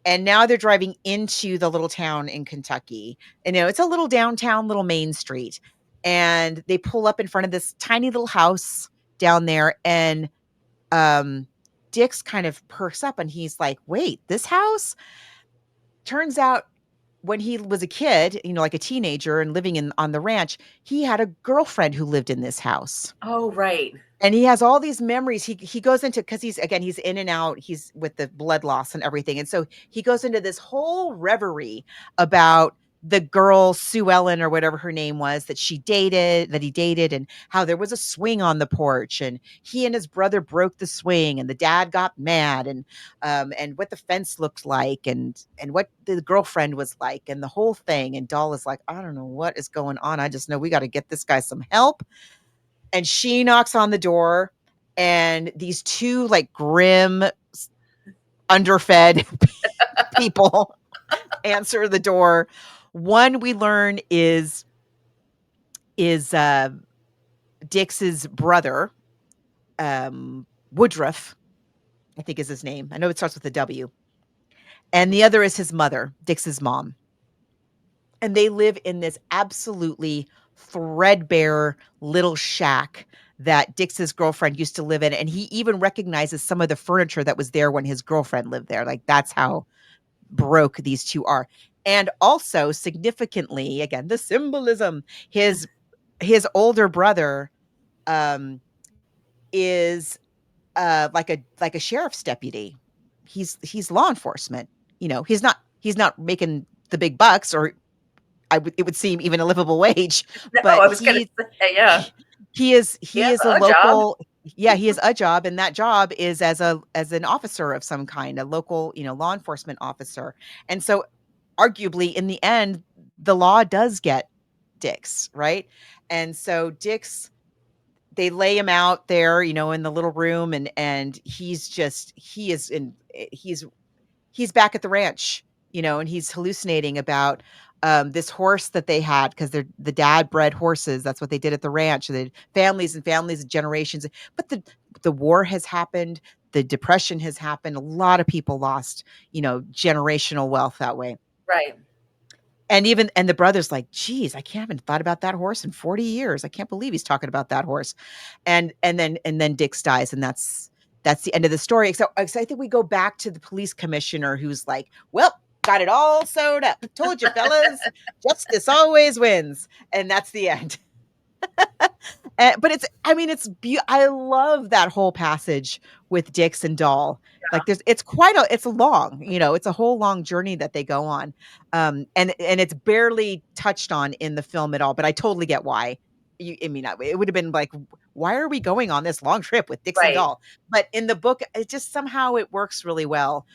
And now they're driving into the little town in Kentucky. And it's a little downtown, little main street. And they pull up in front of this tiny little house down there, and um Dix kind of perks up and he's like, "Wait, this house?" Turns out when he was a kid, like a teenager and living on the ranch, he had a girlfriend who lived in this house. Oh, right. And he has all these memories. He goes into, because he's in and out. He's with the blood loss and everything, and so he goes into this whole reverie about the girl Sue Ellen or whatever her name was that he dated, and how there was a swing on the porch, and he and his brother broke the swing, and the dad got mad, and what the fence looked like, and what the girlfriend was like, and the whole thing. And Doll is like, "I don't know what is going on. I just know we got to get this guy some help." And she knocks on the door, and these two like grim, underfed people answer the door. One we learn is Dix's brother, Woodruff, I think is his name. I know it starts with a W. And the other is his mother, Dix's mom. And they live in this absolutely threadbare little shack that Dix's girlfriend used to live in. And he even recognizes some of the furniture that was there when his girlfriend lived there. Like, that's how broke these two are. And also, significantly, again, the symbolism, his older brother um is like a sheriff's deputy. He's law enforcement. He's not making the big bucks, or it would seem even a livable wage, No, but I was gonna say, yeah. he He has is a a job. local. Yeah, he has a job, and that job is as an officer of some kind, a local, law enforcement officer. And so arguably in the end, the law does get Dix, right? And so Dix, they lay him out there, in the little room, and he's back at the ranch, and he's hallucinating about this horse that they had, because the dad bred horses. That's what they did at the ranch. They had families and families of generations. But the war has happened. The depression has happened. A lot of people lost, generational wealth that way. Right. And the brother's like, "Geez, I haven't thought about that horse in 40 years. I can't believe he's talking about that horse." And then Dix dies, and that's the end of the story. So I think we go back to the police commissioner, who's like, "Well, got it all sewed up. Told you, fellas, justice always wins." And that's the end. But I love that whole passage with Dix and Doll. Like, it's long, it's a whole long journey that they go on. And it's barely touched on in the film at all, but I totally get why. It would have been like, why are we going on this long trip with Dix and Right. Doll? But in the book, it just somehow it works really well,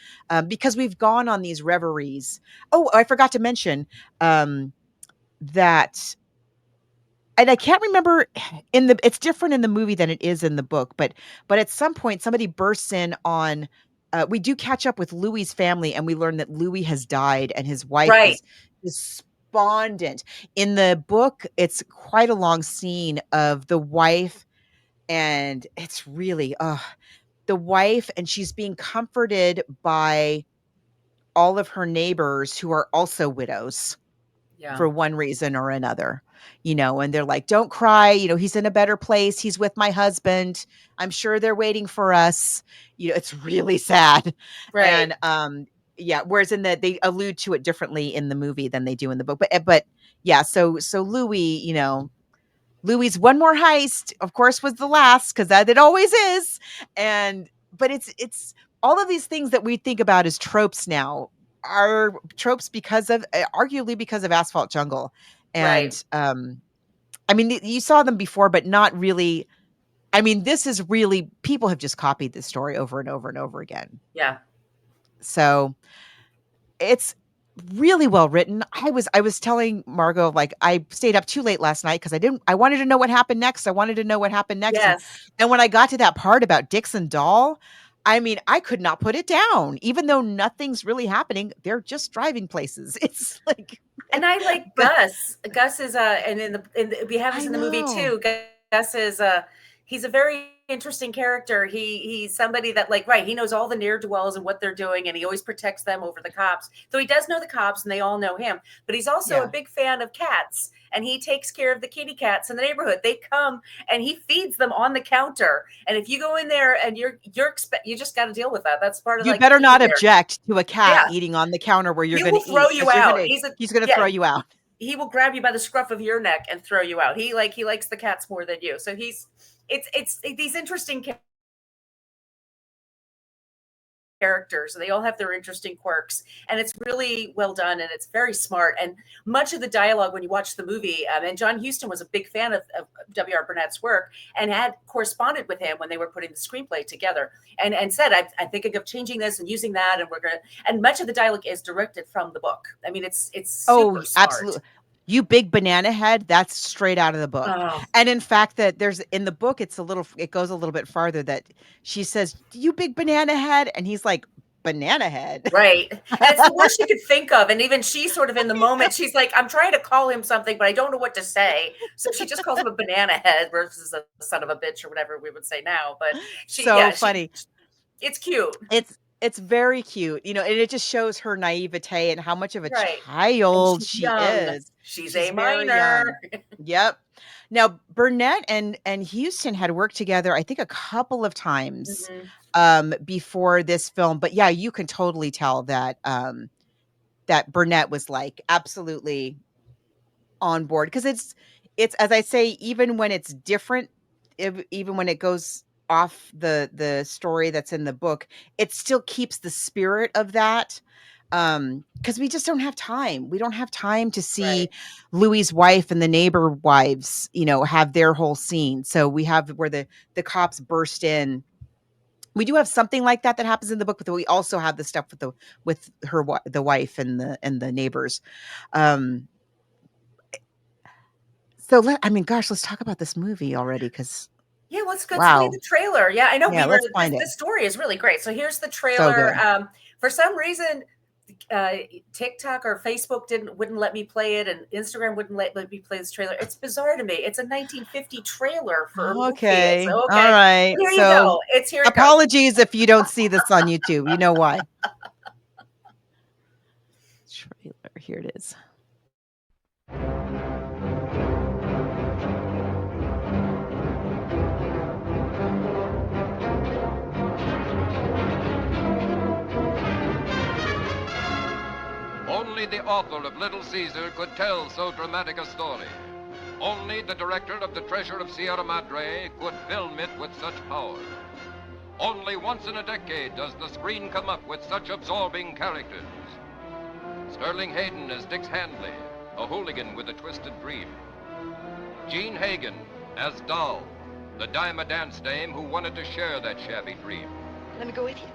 because we've gone on these reveries. Oh, I forgot to mention that, and I can't remember, it's different in the movie than it is in the book, but at some point somebody bursts in on, we do catch up with Louis's family, and we learn that Louis has died and his wife Right. is despondent. In the book, it's quite a long scene of the wife, and it's really the wife, and she's being comforted by all of her neighbors who are also widows Yeah. for one reason or another, and they're like, "Don't cry, he's in a better place. He's with my husband. I'm sure they're waiting for us." It's really sad. Right. And yeah, whereas they allude to it differently in the movie than they do in the book. But yeah, so Louis' one more heist, of course, was the last, because that it always is. And but it's all of these things that we think about as tropes now are tropes because of, arguably because of Asphalt Jungle. Right. And you saw them before, but not really. This is really, people have just copied this story over and over and over again. Yeah. So it's really well written. I was telling Margot, like, I stayed up too late last night because I wanted to know what happened next. I wanted to know what happened next. And Yes. then when I got to that part about Dix and Doll, I mean, I could not put it down. Even though nothing's really happening, they're just driving places. It's like And I like G Gus. Gus is and we have this I in the movie know. too. Gus is he's a very interesting character. He's somebody that like right, he knows all the ne'er do wells and what they're doing, and he always protects them over the cops. So he does know the cops, and they all know him. But he's also a Yeah. big fan of cats, and he takes care of the kitty cats in the neighborhood. They come and he feeds them on the counter. And if you go in there and you just got to deal with that. That's part of You like better being not there. object to a cat Yeah, eating on the counter where you're he gonna will throw eat you because out. He's a he's gonna throw yeah, you out. he will grab you by the scruff of your neck and throw you out. He likes the cats more than you. So it's these interesting characters. They all have their interesting quirks, and it's really well done, and it's very smart. And much of the dialogue when you watch the movie, and John Huston was a big fan of W.R. Burnett's work and had corresponded with him when they were putting the screenplay together, and said, I'm thinking of changing this and using that, and we're gonna. And much of the dialogue is directed from the book. I mean, it's Oh, super smart. absolutely. You big banana head, that's straight out of the book. Oh, And in fact, that there's in the book, it goes a little bit farther that she says, "You big banana head," and he's like, "Banana head?" right. And it's the worst you could think of. And even she sort of in the moment, she's like, I'm trying to call him something, but I don't know what to say. So she just calls him a banana head versus a son of a bitch or whatever we would say now. But So funny. it's cute. It's very cute, and it just shows her naivete and how much of a Right. And child she's she young. is. She's She's a very minor. young. Yep. Now, Burnett and Houston had worked together, I think, a couple of times, Mhm. before this film, but yeah, you can totally tell that Burnett was, like, absolutely on board because it's as I say, even when it's different, even when it goes off the story that's in the book, it still keeps the spirit of that. Because we just don't have time. We don't have time to see Right. Louis's wife and the neighbor wives, have their whole scene. So we have where the cops burst in. We do have something like that that happens in the book, but we also have the stuff with the wife and the neighbors. Um, So I mean, gosh, let's talk about this movie already because Yeah, let's play wow. the trailer. Yeah, I know Yeah, we were let's find it. this story is really great. So here's the So trailer. good. For some reason, uh, TikTok or Facebook wouldn't let me play it, and Instagram wouldn't let me play this trailer. It's bizarre to me. It's a 1950 trailer for a movie. It's Okay. All okay. right. Here you So go. Here it goes. apologies if you don't see this on YouTube. You know why. Trailer. Here it is. Only the author of Little Caesar could tell so dramatic a story. Only the director of The Treasure of Sierra Madre could film it with such power. Only once in a decade does the screen come up with such absorbing characters. Sterling Hayden as Dix Handley, a hooligan with a twisted dream. Jean Hagen as Doll, the dime-a-dance dame who wanted to share that shabby dream. Let me go with you.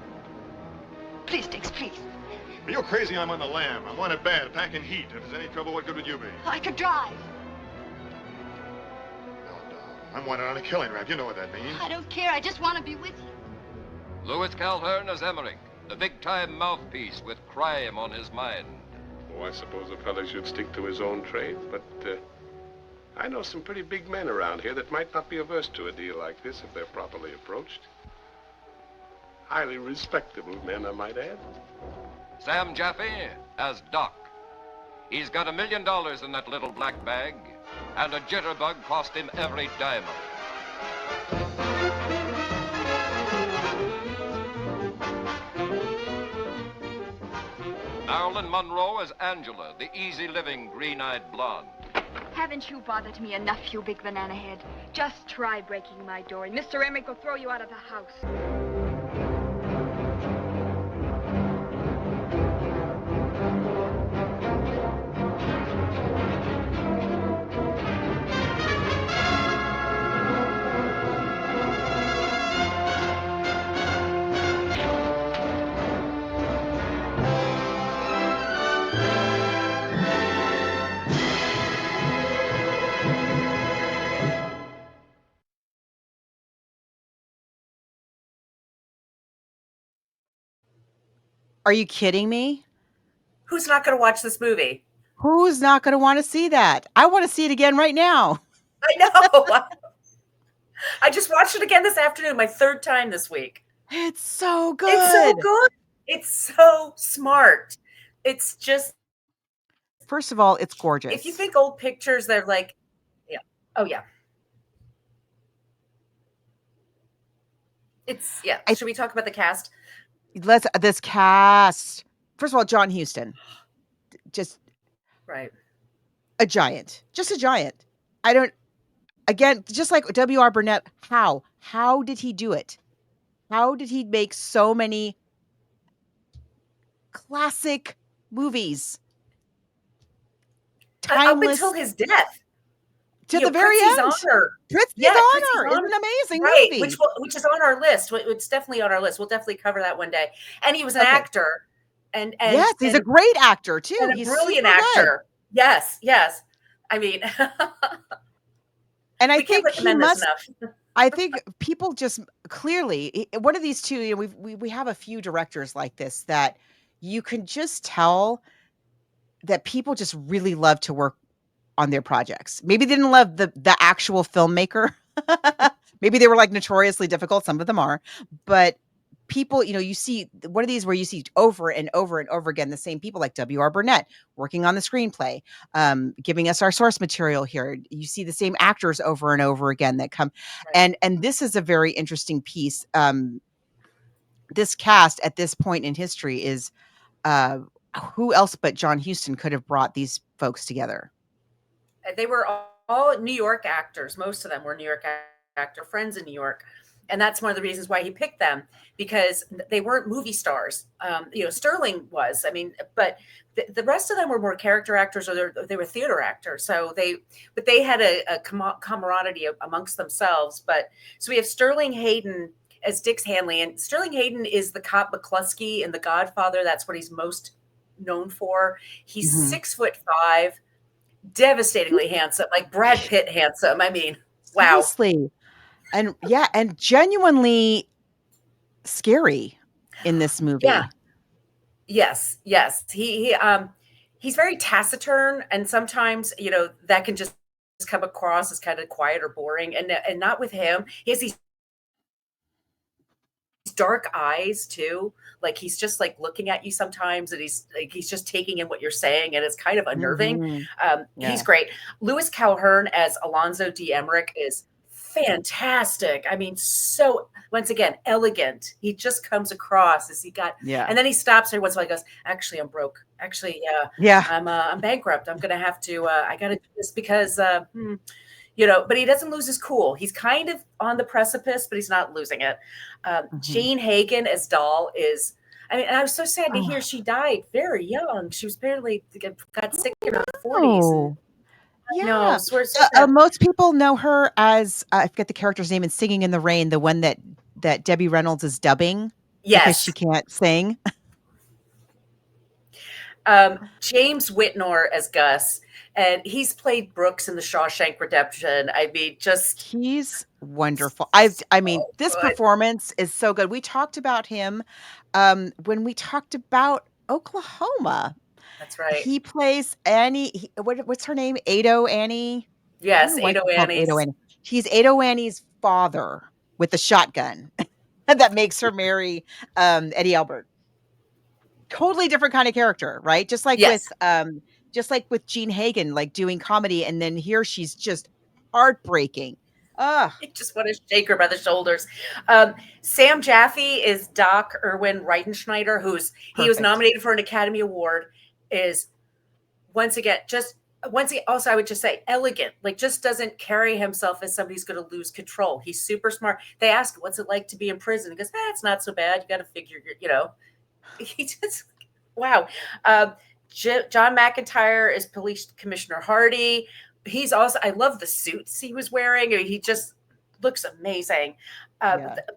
Please, Dix, please. Are you crazy? I'm on the lam. I'm on it bad, packing heat. If there's any trouble, what good would you be? I could drive. No, no. I'm wanted on a killing rap. You know what that means. I don't care. I just want to be with you. Louis Calhern as Emmerich, the big-time mouthpiece with crime on his mind. Oh, I suppose a fella should stick to his own trade, but I know some pretty big men around here that might not be averse to a deal like this if they're properly approached. Highly respectable men, I might add. Sam Jaffe as Doc. He's got $1 million in that little black bag, and a jitterbug cost him every dime of it. Marilyn Monroe as Angela, the easy-living, green-eyed blonde. Haven't you bothered me enough, you big banana head? Just try breaking my door, and Mr. Emmerich will throw you out of the house. Are you kidding me? Who's not going to watch this movie? Who's not going to want to see that? I want to see it again right now. I know. I just watched it again this afternoon, my third time this week. It's so good. It's so good. It's so smart. It's just, First of all, it's gorgeous. if you think old pictures, they're like, yeah. Oh, yeah. It's, yeah. Should we talk about the cast? This cast. First of all, John Huston. Just Right. a giant. Just a giant. I don't, again, just like W.R. Burnett, how? How did he do it? How did he make so many classic movies? Up until his death. To the very Pritzi's end. Honor. Pritzi's Honor is an amazing movie. Which is on our list. It's definitely on our list. We'll definitely cover that one day. And he was an actor. And yes, he's a great actor too. And he's a brilliant super actor. Good. Yes. I mean, and I we can't think recommend this enough. I think people just clearly, one of these two, we have a few directors like this that you can just tell that people just really love to work on their projects. Maybe they didn't love the actual filmmaker. Maybe they were like notoriously difficult. Some of them are, but people, you see one of these where you see over and over and over again the same people, like W.R. Burnett working on the screenplay, giving us our source material here. You see the same actors over and over again that come, right. and this is a very interesting piece. This cast at this point in history is who else but John Huston could have brought these folks together? They were all New York actors. Most of them were New York actor friends in New York. And that's one of the reasons why he picked them, because they weren't movie stars. Sterling was, but the rest of them were more character actors, or they were theater actors. So they had a camaraderie amongst themselves. So we have Sterling Hayden as Dix Hanley, and Sterling Hayden is the cop McCluskey in The Godfather. That's what he's most known for. He's 6'5", devastatingly handsome, like Brad Pitt handsome. Wow. Seriously. And and genuinely scary in this movie. Yeah. Yes. He's very taciturn, and sometimes, that can just come across as kind of quiet or boring, and not with him. He has these dark eyes too. Like he's just like looking at you sometimes, and he's just taking in what you're saying, and it's kind of unnerving. He's great. Lewis Calhern as Alonzo D. Emmerich is fantastic. So once again, elegant. He just comes across as and then he stops every once in a while. He goes, "Actually, I'm broke. Actually, I'm bankrupt. I'm gonna have to. I gotta do this because, but he doesn't lose his cool. He's kind of on the precipice, but he's not losing it. Jane Hagen as Doll is. And I was so sad to hear she died very young. She was barely got sick in her 40s. Yeah. Most people know her as I forget the character's name in Singing in the Rain, the one that Debbie Reynolds is dubbing because she can't sing. James Whitnor as Gus, and he's played Brooks in The Shawshank Redemption. He's wonderful. This performance is so good. We talked about him when we talked about Oklahoma. That's right. He plays Annie. What's her name? Ado Annie? Yes, Ado Annie. He's Ado Annie's father with the shotgun that makes her marry Eddie Albert. Totally different kind of character, right? Just like with Jean Hagen, like doing comedy, and then here she's just heartbreaking. You just want to shake her by the shoulders. Sam Jaffe is Doc Erwin Reitenschneider, he was nominated for an Academy Award. Is once again, also I would just say elegant, like just doesn't carry himself as somebody who's going to lose control. He's super smart. They ask, "What's it like to be in prison?" He goes, "It's not so bad. You got to figure, he just, wow. John McIntyre is Police Commissioner Hardy. He's also, I love the suits he was wearing. He just looks amazing.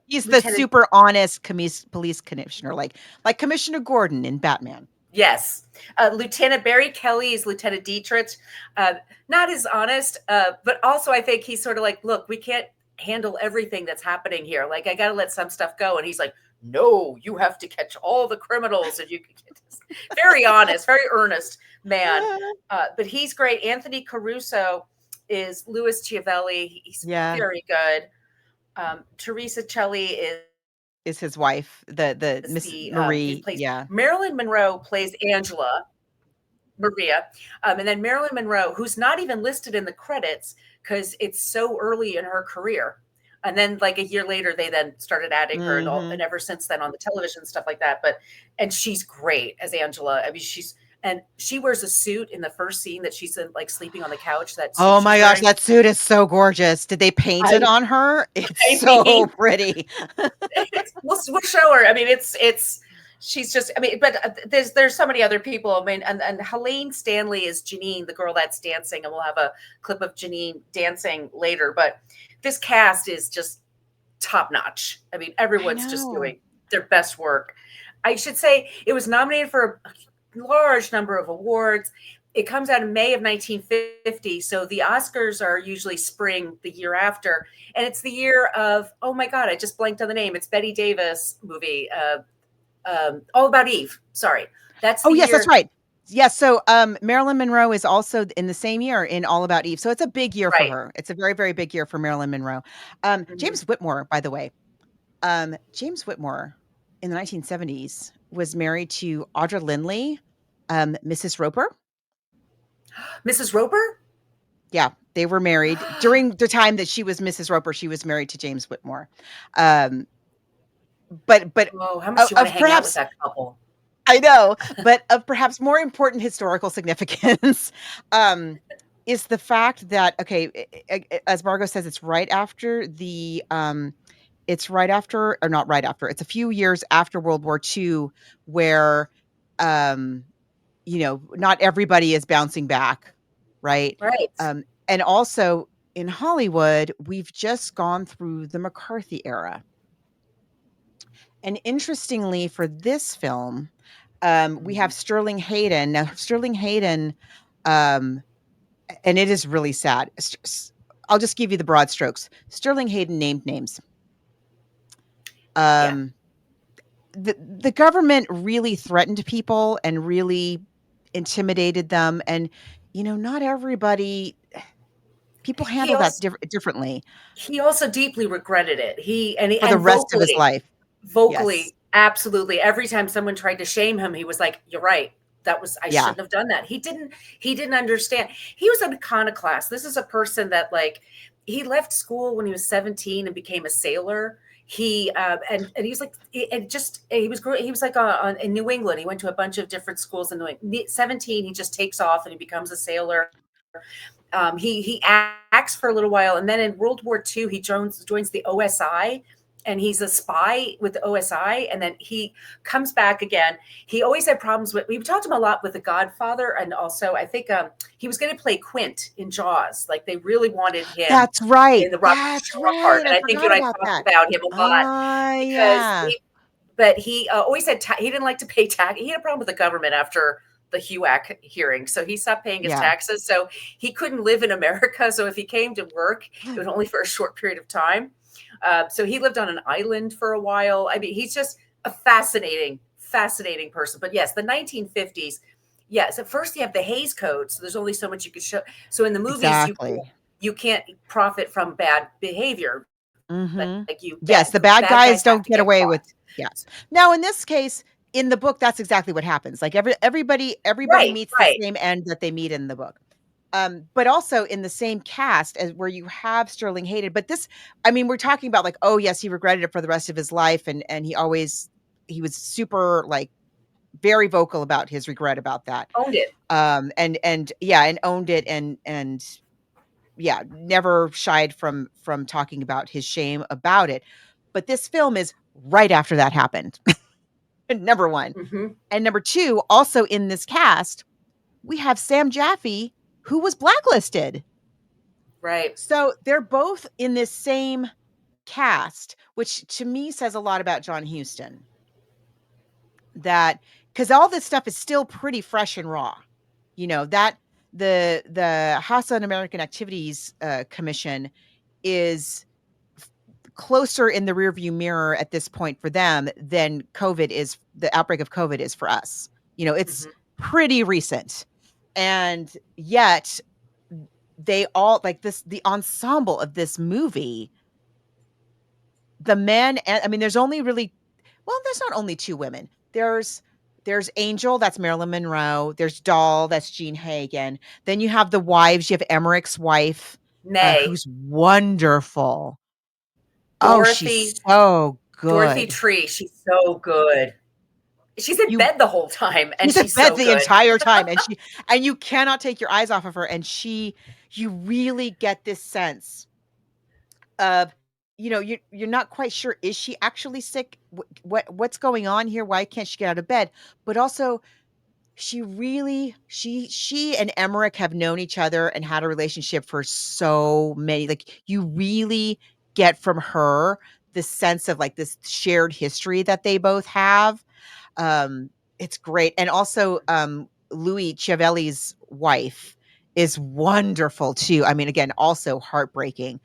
He's the super honest police commissioner, like Commissioner Gordon in Batman. Yes. Lieutenant Barry Kelly is Lieutenant Dietrich. Not as honest, but also I think he's sort of like, look, we can't handle everything that's happening here. Like, I got to let some stuff go. And he's like, no, you have to catch all the criminals. And you can get this. Very honest, very earnest man. But he's great. Anthony Caruso is Louis Chiavelli. He's Yeah. very good. Teresa Celli Is his wife, the Miss Marie. plays Yeah. Marilyn Monroe plays Angela. Maria. And then Marilyn Monroe, who's not even listed in the credits because it's so early in her career. And then like a year later, they then started adding her and ever since then on the television, stuff like that. And she's great as Angela. I mean, she wears a suit in the first scene that she's in, like sleeping on the couch. That suit Oh she's my gosh, wearing. that suit is so gorgeous. Did they paint it on her? It's so pretty. We'll show her. I mean, she's just, I mean, but there's so many other people. I mean, and Helene Stanley is Janine, the girl that's dancing, and we'll have a clip of Janine dancing later. But this cast is just top notch. I mean, everyone's just doing their best work. I should say it was nominated for a large number of awards. It comes out in May of 1950. So the Oscars are usually spring the year after. And it's the year of, oh my God, I just blanked on the name. It's Betty Davis movie, All About Eve. Sorry. That's the yes, year. that's right. Yes. So Marilyn Monroe is also in the same year in All About Eve. So it's a big year for her. It's a very, very big year for Marilyn Monroe. James Whitmore, by the way. James Whitmore in the 1970s was married to Audra Lindley, Mrs. Roper. Mrs. Roper? Yeah, they were married during the time that she was Mrs. Roper. She was married to James Whitmore. But how much do you want to hang out with that couple? I know, but of perhaps more important historical significance is the fact that, okay, as Margos says, it's right after or not right after, it's a few years after World War II where, not everybody is bouncing back, right? Right. And also in Hollywood, we've just gone through the McCarthy era. And interestingly, for this film, we have Sterling Hayden. Now, Sterling Hayden, and it is really sad. I'll just give you the broad strokes. Sterling Hayden named names. The government really threatened people and really intimidated them. And, not everybody, people handle that differently. He also deeply regretted it. For the rest of his life. Vocally, yes. Absolutely. Every time someone tried to shame him, he was like, you're right. I shouldn't have done that. He didn't understand. He was an iconoclast. This is a person that he left school when he was 17 and became a sailor. He and he was like, he was like in New England. He went to a bunch of different schools in New England. 17, he just takes off and he becomes a sailor. He acts for a little while, and then in World War II, he joins the OSI, and he's a spy with the OSI, and then he comes back again. He always had problems with. We've talked to him a lot with The Godfather, and also I think he was going to play Quint in Jaws. Like they really wanted him. That's right. In the Robert Shaw part, and I think you and I talked about him a lot. Yeah. But he always had. He didn't like to pay tax. He had a problem with the government after the HUAC hearing. So he stopped paying his taxes. So he couldn't live in America. So if he came to work, it was only for a short period of time. So he lived on an island for a while. I mean, he's just a fascinating person. But yes, the 1950s. Yes, at first you have the Hays Code. So there's only so much you could show. So in the movies, you can't profit from bad behavior. Mm-hmm. But the bad guys don't get away with. Yes. Now, in this case, in the book, that's exactly what happens. Like everybody meets the same end that they meet in the book. But also in the same cast as where you have Sterling Hayden. But this, I mean, we're talking about like, oh yes, he regretted it for the rest of his life. And he was super very vocal about his regret about that. Owned it. And owned it and never shied from talking about his shame about it. But this film is right after that happened. Number one. Mm-hmm. And number two, also in this cast, we have Sam Jaffe, who was blacklisted. Right. So they're both in this same cast, which to me says a lot about John Huston. That because all this stuff is still pretty fresh and raw. That the House Un-American Activities Commission is closer in the rearview mirror at this point for them than the outbreak of COVID is for us. You know, it's pretty recent. And yet they all the ensemble of this movie, the men, and I mean, there's not only two women. There's Angel, that's Marilyn Monroe. There's Doll, that's Jean Hagen. Then you have the wives. You have Emmerich's wife, May. who's wonderful. Oh, she's Dorothy. so Dorothy good. Tree. She's so good. She's in bed the whole time, and She's in she's bed so the good. entire time, and you cannot take your eyes off of her. And you really get this sense of, you know, you're not quite sure, is she actually sick? What's going on here? Why can't she get out of bed? But also, she and Emmerich have known each other and had a relationship for so many. Like, you really get from her the sense of like this shared history that they both have. It's great. And also, Louis Chiavelli's wife is wonderful too. I mean, again, also heartbreaking.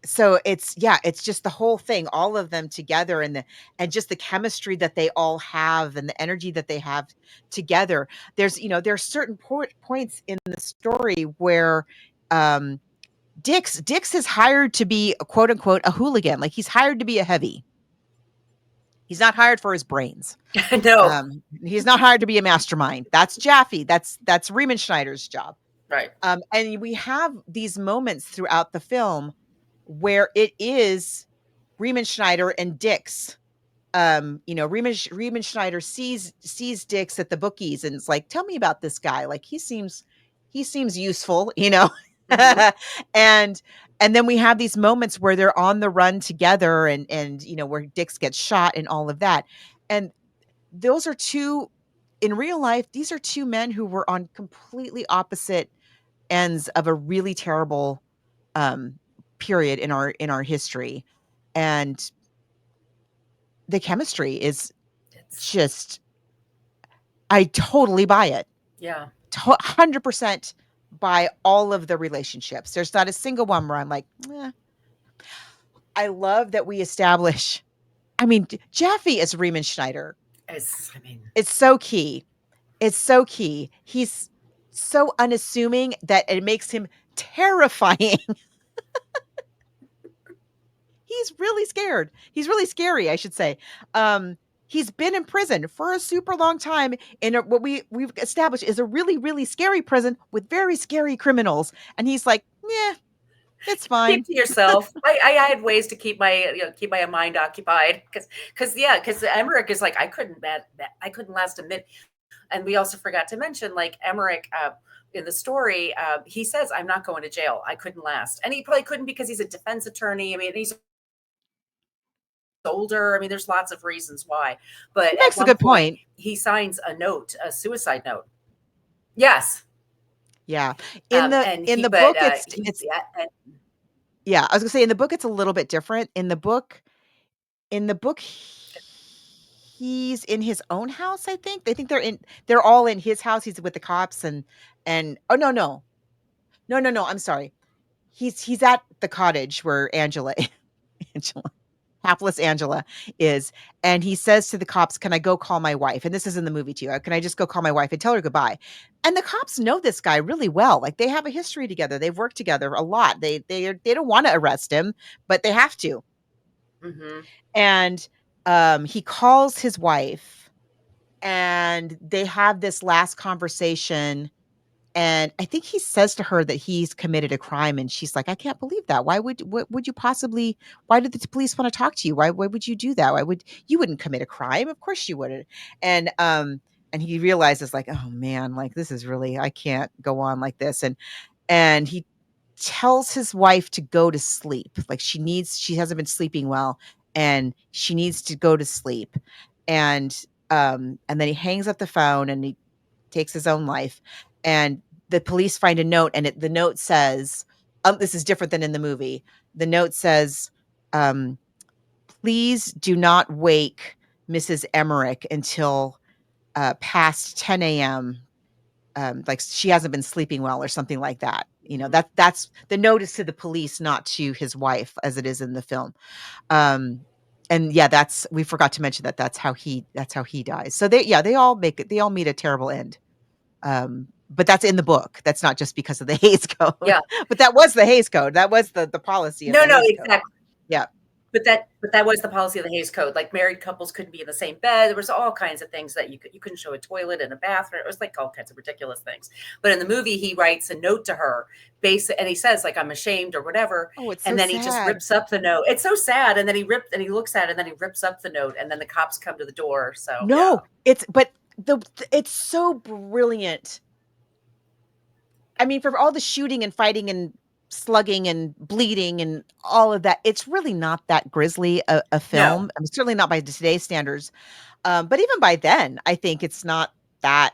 So it's just the whole thing, all of them together, and just the chemistry that they all have and the energy that they have together. There's certain points in the story where Dix is hired to be a quote unquote a hooligan. Like, he's hired to be a heavy. He's not hired for his brains. No. He's not hired to be a mastermind. That's Jaffe. That's Riemenschneider's job. Right. And we have these moments throughout the film where it is Riemenschneider and Dix. Riemenschneider sees Dix at the bookies, and it's like, tell me about this guy. Like, he seems useful, you know. And then we have these moments where they're on the run together, and you know, where Dix gets shot and all of that. And those are in real life, these are two men who were on completely opposite ends of a really terrible period in our history. And the chemistry is just, I totally buy it. Yeah. 100% buy all of the relationships. There's not a single one where I'm like, I love that we establish, I mean, Jaffe as Riemenschneider. It's so key. It's so key. He's so unassuming that it makes him terrifying. He's really scared. He's really scary, I should say. He's been in prison for a super long time in what we've established is a really, really scary prison with very scary criminals. And he's like, yeah, it's fine. Keep to yourself. I had ways to keep my mind occupied because Emmerich is like, I couldn't last a minute. And we also forgot to mention, like, Emmerich in the story, he says, I'm not going to jail. I couldn't last. And he probably couldn't because he's a defense attorney. I mean, he's older. I mean, there's lots of reasons why. But that's a good point. He signs a suicide note. Yes. Yeah. In the book, yeah, I was gonna say, in the book, it's a little bit different. In the book, he's in his own house, I think. They think they're all in his house. He's with the cops and oh, no, I'm sorry. He's at the cottage where Angela, hapless Angela is. And he says to the cops, can I go call my wife? And this is in the movie too. Can I just go call my wife and tell her goodbye? And the cops know this guy really well. Like, they have a history together. They've worked together a lot. They don't want to arrest him, but they have to. And he calls his wife, and they have this last conversation. And I think he says to her that he's committed a crime, and she's like, I can't believe that. What would you possibly, why did the police want to talk to you? Why would you do that? You wouldn't commit a crime. Of course you wouldn't. And he realizes, like, oh man, like, this is really, I can't go on like this. And he tells his wife to go to sleep. Like, she hasn't been sleeping well, and she needs to go to sleep. And then he hangs up the phone and he takes his own life. And the police find a note, and the note says, this is different than in the movie. The note says, please do not wake Mrs. Emmerich until past 10 a.m. Like, she hasn't been sleeping well or something like that. You know, that's the notice to the police, not to his wife, as it is in the film. And yeah, we forgot to mention that's how he dies. So they all meet a terrible end. But that's in the book. That's not just because of the Hays Code. Yeah. But that was the Hays Code. That was the policy of No, the no, Hays Code. exactly. Yeah. But that was the policy of the Hays Code. Like married couples couldn't be in the same bed. There was all kinds of things that you couldn't show a toilet in a bathroom. It was like all kinds of ridiculous things. But in the movie, he writes a note to her, and he says like, "I'm ashamed" or whatever. Oh, it's so and then sad. He just rips up the note. It's so sad. And then he looks at it, and then he rips up the note, and then the cops come to the door. So no, yeah. It's so brilliant. I mean, for all the shooting and fighting and slugging and bleeding and all of that, it's really not that grisly a film. No. I mean, certainly not by today's standards. But even by then, I think it's not that.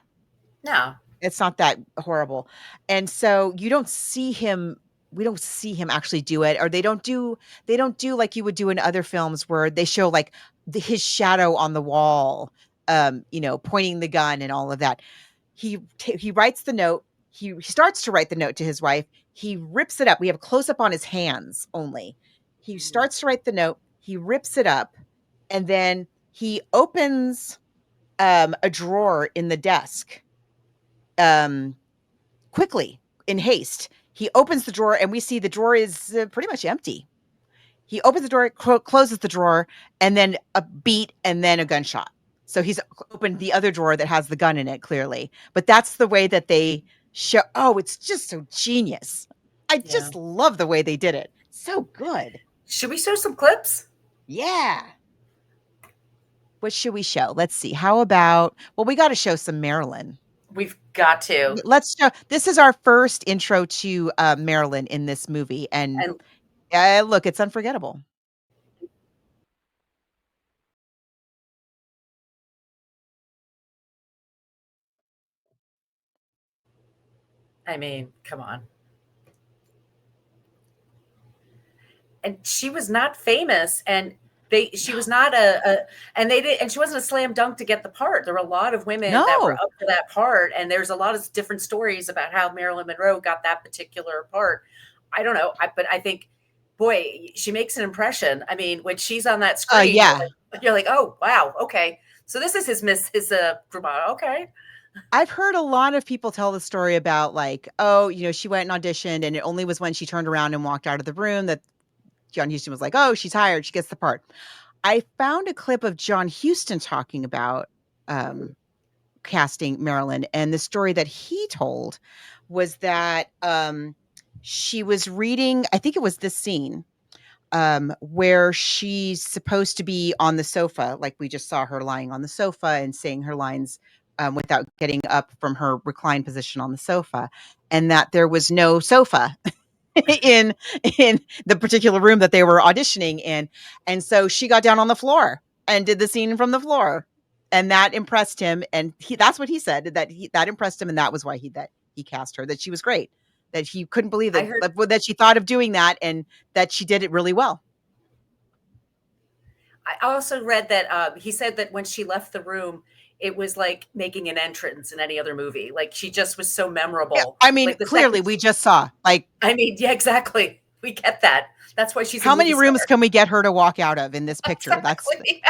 No, it's not that horrible. And so we don't see him actually do it, or they don't do like you would do in other films where they show like his shadow on the wall, pointing the gun and all of that. He writes the note. He starts to write the note to his wife. He rips it up. We have a close up on his hands only. He starts to write the note. He rips it up, and then he opens a drawer in the desk quickly, in haste. He opens the drawer, and we see the drawer is pretty much empty. He opens the door, closes the drawer, and then a beat, and then a gunshot. So he's opened the other drawer that has the gun in it, clearly. But that's the way that they show. Oh, it's just so genius. I just love the way they did it. So good. Should we show some clips? Yeah. What should we show? Let's see. How about, we got to show some Marilyn. We've got to. Let's show. This is our first intro to Marilyn in this movie. And look, it's unforgettable. I mean, come on. And she was not famous, and she was not and she wasn't a slam dunk to get the part. There were a lot of women that were up for that part, and there's a lot of different stories about how Marilyn Monroe got that particular part. I don't know, but I think, boy, she makes an impression. I mean, when she's on that screen, you're like, oh wow, okay. So this is his okay. I've heard a lot of people tell the story about like, oh, she went and auditioned, and it only was when she turned around and walked out of the room that John Huston was like, oh, she's hired. She gets the part. I found a clip of John Huston talking about casting Marilyn, and the story that he told was that she was reading, I think it was this scene, where she's supposed to be on the sofa, like we just saw her lying on the sofa and saying her lines without getting up from her reclined position on the sofa, and that there was no sofa in the particular room that they were auditioning in. And so she got down on the floor and did the scene from the floor, and that impressed him. And that's what he said, that impressed him. And that was why he cast her, that she was great, that he couldn't believe that she thought of doing that, and that she did it really well. I also read that he said that when she left the room, it was like making an entrance in any other movie. Like she just was so memorable. Yeah, I mean, like clearly we just saw I mean, yeah, exactly. We get that. That's why she's. How many rooms can we get her to walk out of in this picture? Exactly.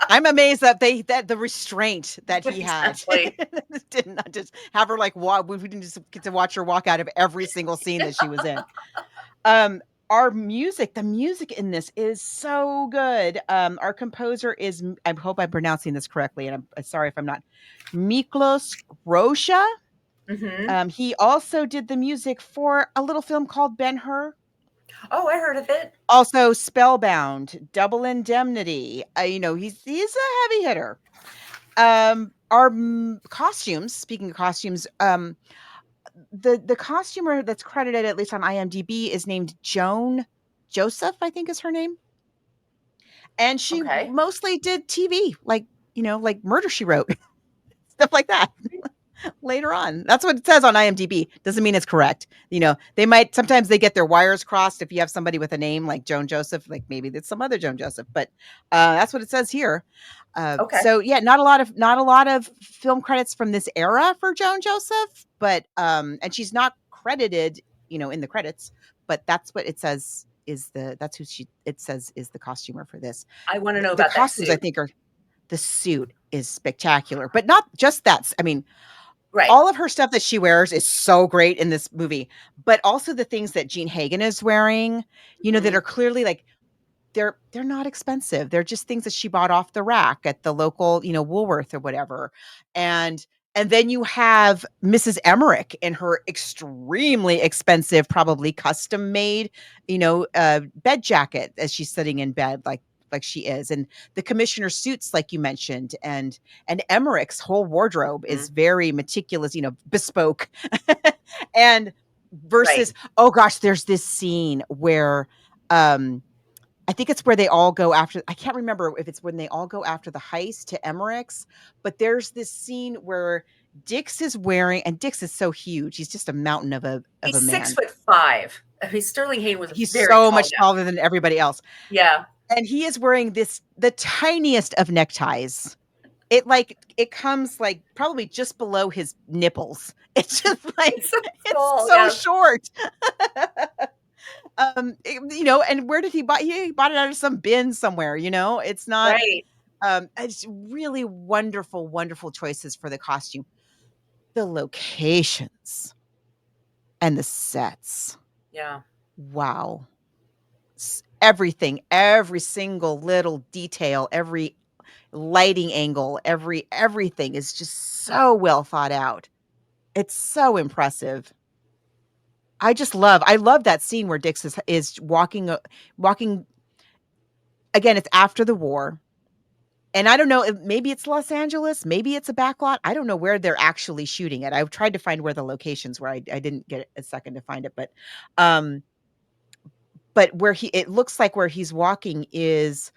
I'm amazed that the restraint that he had did not just have her like walk. We didn't just get to watch her walk out of every single scene that she was in. The music in this is so good. Our composer is, I hope I'm pronouncing this correctly, and I'm sorry if I'm not, Miklos Rocha. Mm-hmm. He also did the music for a little film called Ben-Hur. Oh, I heard of it. Also Spellbound, Double Indemnity. He's a heavy hitter. Our costumes, speaking of costumes, the costumer that's credited, at least on IMDb, is named Joan Joseph, I think is her name. And she mostly did TV, like Murder, She Wrote, stuff like that. Later on, that's what it says on IMDb. Doesn't mean it's correct. Sometimes they get their wires crossed. If you have somebody with a name like Joan Joseph, like maybe it's some other Joan Joseph, but that's what it says here. So yeah, not a lot of film credits from this era for Joan Joseph, but and she's not credited in the credits, but that's what it says that's who it says is the costumer for this. I want to know The about that costumes, I suit. think, the suit is spectacular, but not just that. I mean, Right. all of her stuff that she wears is so great in this movie, but also the things that Jean Hagen is wearing, that are clearly like they're not expensive. They're just things that she bought off the rack at the local, Woolworth or whatever. And then you have Mrs. Emmerich in her extremely expensive, probably custom made, bed jacket as she's sitting in bed, like she is. And the commissioner suits, like you mentioned, and Emmerich's whole wardrobe is very meticulous, bespoke. And versus, oh gosh, there's this scene where, I think it's where they all go after. I can't remember if it's when they all go after the heist to Emmerich's, but there's this scene where Dix is wearing, and Dix is so huge. He's just a mountain of a He's man. 6'5". I mean, Sterling Hayden was He's very so tall much guy. taller than everybody else. Yeah. And he is wearing the tiniest of neckties. It comes like probably just below his nipples. It's just like, It's so, so short. And where did he buy? He bought it out of some bin somewhere. It's not right. It's really wonderful, wonderful choices for the costume, the locations, and the sets. Yeah. Wow, everything, every single little detail, every lighting angle, everything is just so well thought out. It's so impressive. I love that scene where Dix is walking. Again, it's after the war. And I don't know, maybe it's Los Angeles, maybe it's a backlot. I don't know where they're actually shooting it. I've tried to find where the locations were. I didn't get a second to find it, but where it looks like where he's walking is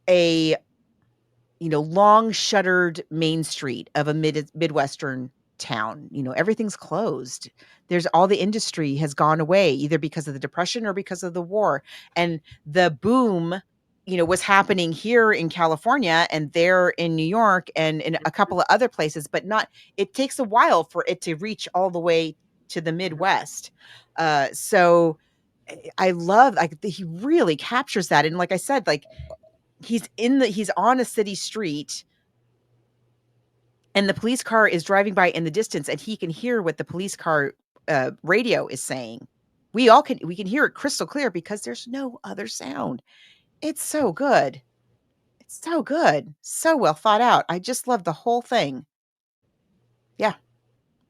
a long shuttered main street of a Midwestern town. Everything's closed. There's all the industry has gone away either because of the Depression or because of the war. And the boom, was happening here in California and there in New York and in a couple of other places, but it takes a while for it to reach all the way to the Midwest. So I love, he really captures that. And like I said, like, he's on a city street and the police car is driving by in the distance and he can hear what the police car radio is saying. We can hear it crystal clear because there's no other sound. It's so good. It's so good. So well thought out. I just love the whole thing. Yeah.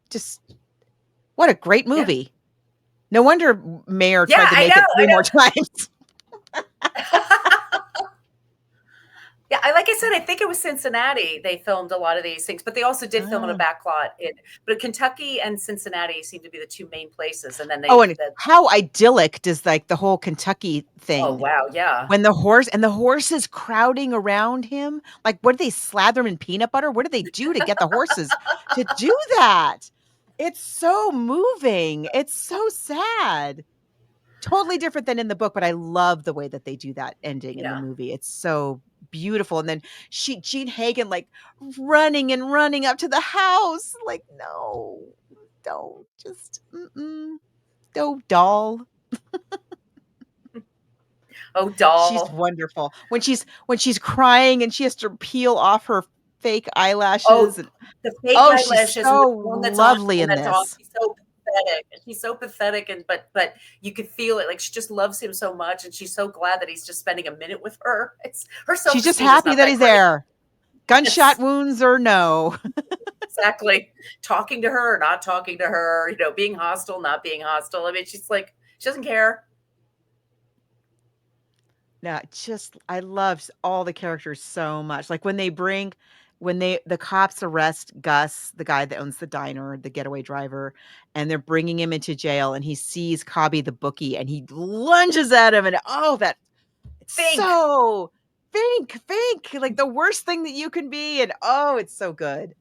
Just what a great movie. Yeah. No wonder Mayer tried to make it 3 more times. Yeah, like I said, I think it was Cincinnati. They filmed a lot of these things, but they also did film in a backlot. But Kentucky and Cincinnati seem to be the 2 main places. And then how idyllic does like the whole Kentucky thing? Oh wow, yeah. When the horse is crowding around him, like what did they slather them in peanut butter? What did they do to get the horses to do that? It's so moving. It's so sad. Totally different than in the book, but I love the way that they do that ending in the movie. It's so beautiful. And then Jean Hagen like running up to the house. Like, no, don't just no, doll. Oh, doll. She's wonderful. When she's crying and she has to peel off her fake eyelashes. Oh, the fake eyelashes. She's so lovely in this. She's so pathetic. She's so pathetic, but you could feel it. Like she just loves him so much, and she's so glad that he's just spending a minute with her. It's her. She's just happy that he's there. Gunshot wounds or no. Exactly. Talking to her or not talking to her. Being hostile, not being hostile. I mean, she's like she doesn't care. No, I love all the characters so much. Like when the cops arrest Gus, the guy that owns the diner, the getaway driver, and they're bringing him into jail and he sees Cobby the bookie and he lunges at him and Fink. So Fink, like the worst thing that you can be. And it's so good.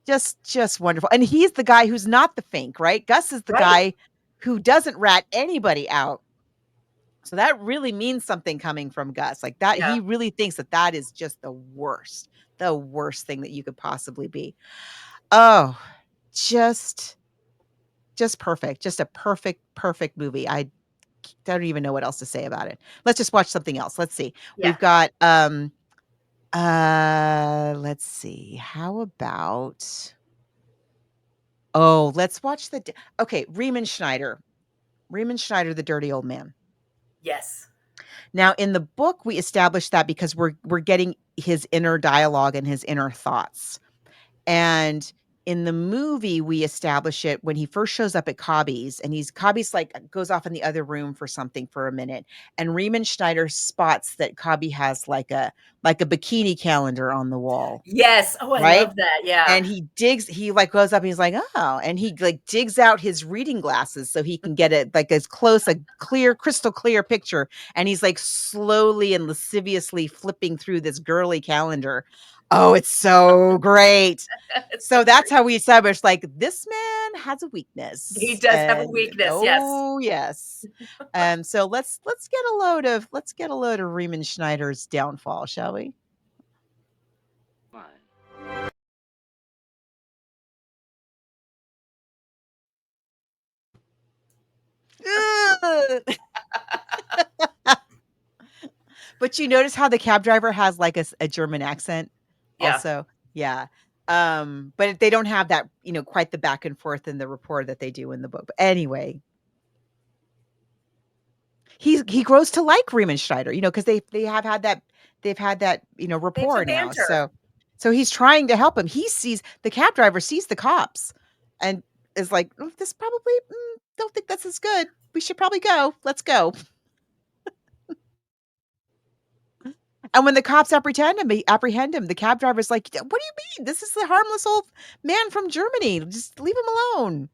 Just wonderful. And he's the guy who's not the Fink, right? Gus is the guy who doesn't rat anybody out. So that really means something coming from Gus. Like that, he really thinks that is just the worst thing that you could possibly be. Oh, just just perfect. Just a perfect movie. I don't even know what else to say about it. Let's just watch something else. Let's see. Yeah. We've got let's see. How about let's watch Riemann Schneider. Riemann Schneider, The Dirty Old Man. Yes. Now, in the book, we established that because we're getting his inner dialogue and his inner thoughts. And in the movie, we establish it when he first shows up at Cobby's, and Cobby's like goes off in the other room for something for a minute, and Riemann Schneider spots that Cobby has like a bikini calendar on the wall, Yes. Oh, I right? love that. Yeah. And he like goes up and he's like, oh, and he like digs out his reading glasses so he can get it like as close, a clear, crystal clear picture. And he's like slowly and lasciviously flipping through this girly calendar. Oh, it's so great. So that's how we established like this man has a weakness. He does have a And weakness. Yes. oh yes. So let's get a load of Riemann Schneider's downfall, shall we? Ugh. But you notice how the cab driver has like a German accent Yeah. also? Yeah. But they don't have that, quite the back and forth in the rapport that they do in the book. But anyway, he grows to like Riemann Schneider, because they've had that, They have rapport some now. banter. So he's trying to help him. The cab driver sees the cops and is like, "Oh, this probably don't think this is good. We should probably go. Let's go." And when the cops apprehend him, the cab driver's like, "What do you mean? This is the harmless old man from Germany. Just leave him alone."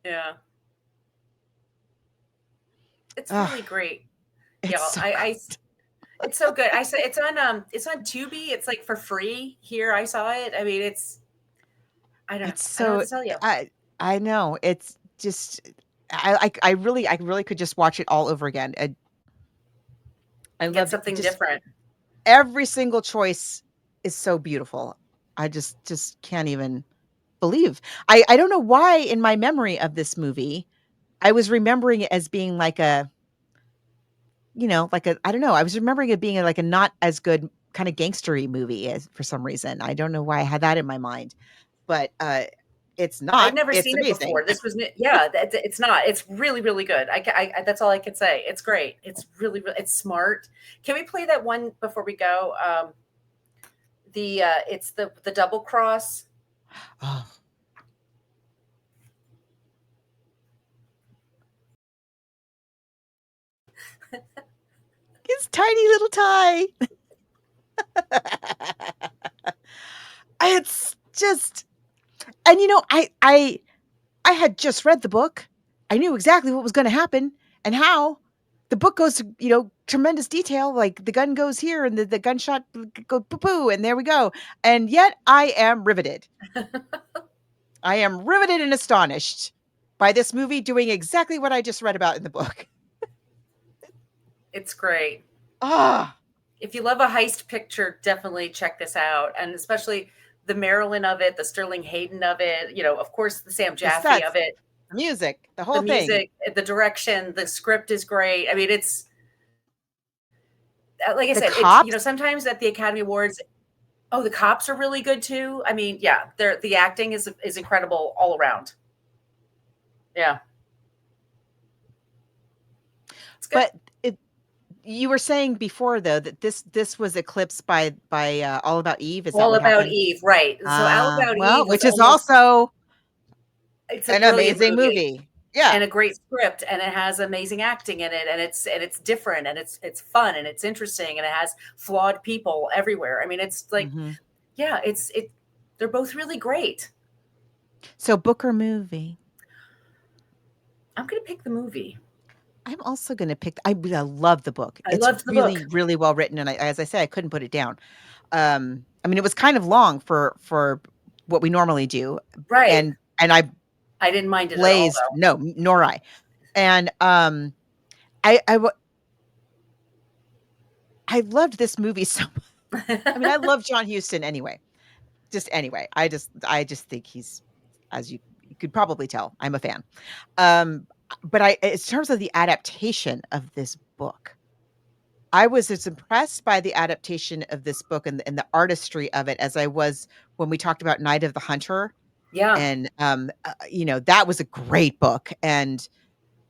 Yeah. It's Ugh, really great. it's Yeah. so It's so good. I said it's on Tubi. It's like for free here. I saw it. I mean, I don't know. it's I don't know so what to tell you. I know. It's just I really could just watch it all over again. I Get love something just different. every single choice is so beautiful. I just can't even believe. I don't know why in my memory of this movie, I was remembering it as being like a, I don't know. I was remembering it being like a not as good kind of gangstery movie as for some reason. I don't know why I had that in my mind, but it's I'd not. never It's seen it amazing. before. This was yeah. It's not. It's really really good. That's all I can say. It's great. It's really it's smart. Can we play that one before we go? It's the double cross. Oh, his tiny little tie. It's just, and I had just read the book. I knew exactly what was going to happen and how. The book goes to, tremendous detail. Like the gun goes here and the gunshot go poo poo, and there we go. And yet I am riveted. I am riveted and astonished by this movie doing exactly what I just read about in the book. It's great. Ah, If you love a heist picture, definitely check this out, and especially the Marilyn of it, the Sterling Hayden of it. Of course, the Sam the Jaffe sets, of it. the music, the The whole thing. music, the direction, the script is great. I mean, it's like I The said, it's cops, sometimes at the Academy Awards, oh, the cops are really good too. I mean, yeah, the acting is incredible all around. Yeah, it's good. but you were saying before though that this was eclipsed by All About Eve. Is that All what About happened? Eve, right? So All About Well, Eve was which is almost also it's a an brilliant amazing movie movie. Yeah. and a great script, and it has amazing acting in it, and it's different, and it's fun, and it's interesting, and it has flawed people everywhere. I mean, it's like, Mhm. yeah, they're both really great. So book or movie? I'm gonna pick the movie. I'm also gonna pick I love the book. I It's loved the really, book. really well written, and as I said, I couldn't put it down. I mean, it was kind of long for what we normally do, Right. and I I didn't mind it at all, blazed no, nor I. And, I I w I loved this movie so though. I mean, I love John Huston anyway. Just anyway. I just think he's, as you could probably tell I'm a fan. But in terms of the adaptation of this book, I was as impressed by the adaptation of this book and the artistry of it as I was when we talked about Night of the Hunter. Yeah. And, that was a great book, and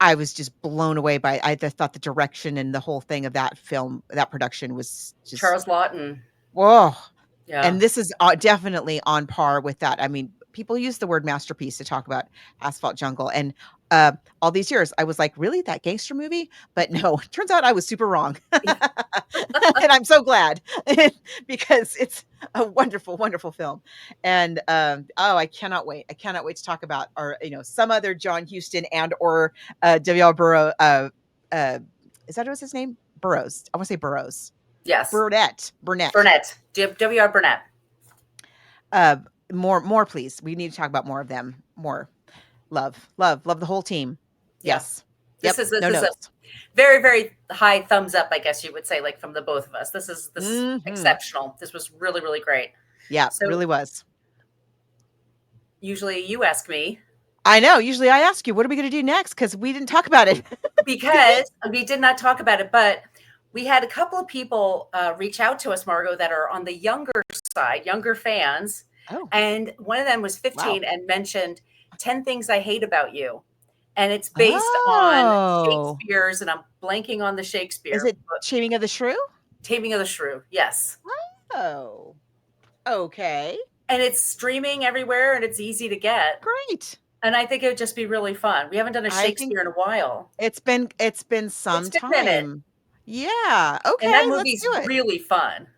I was just blown away by I just thought the direction and the whole thing of that film, that production was just Charles Lawton. whoa. Yeah. And this is definitely on par with that. I mean, people use the word masterpiece to talk about Asphalt Jungle, and all these years I was like, really, that gangster movie? But no, turns out I was super wrong, and I'm so glad because it's a wonderful, wonderful film. And oh, I cannot wait! I cannot wait to talk about our, some other John Huston and or W.L. Burrow. Is that what's his name? Burroughs. I want to say Burroughs. Yes. Burnett. W.R. Burnett. More, please. We need to talk about more of them. More. Love the whole team. Yes. This is no a notes. very, very high thumbs up, I guess you would say, like from the both of us. This is exceptional. This was really, really great. Yeah, So, really was. Usually you ask me. I know. Usually I ask you, what are we going to do next? Because we didn't talk about it. Because we did not talk about it, but we had a couple of people reach out to us, Margot, that are on the younger side, younger fans. Oh. And one of them was 15 and mentioned 10 Things I Hate About You. And it's based on Shakespeare's, and I'm blanking on the Shakespeare. Is it Taming of the Shrew? Taming of the Shrew, yes. Oh, okay. And it's streaming everywhere, and it's easy to get. Great. And I think it would just be really fun. We haven't done a Shakespeare in a while. It's been some time. Yeah. Okay. And that movie's really fun.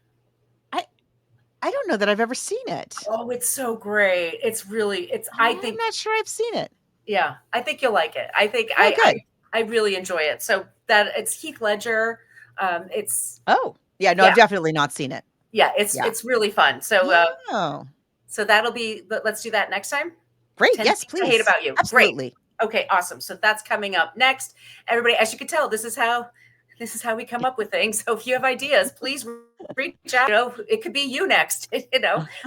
I don't know that I've ever seen it. Oh, it's so great. It's really, I'm not sure I've seen it. Yeah, I think you'll like it. I think I really enjoy it. So that it's Heath Ledger. It's I've definitely not seen it. Yeah, it's really fun. So so that'll be. Let's do that next time. Great. Yes, please. I Hate About You. Absolutely. Great. Okay, awesome. So that's coming up next. Everybody, as you can tell, this is how we come up with things. So if you have ideas, please reach out. It could be you next.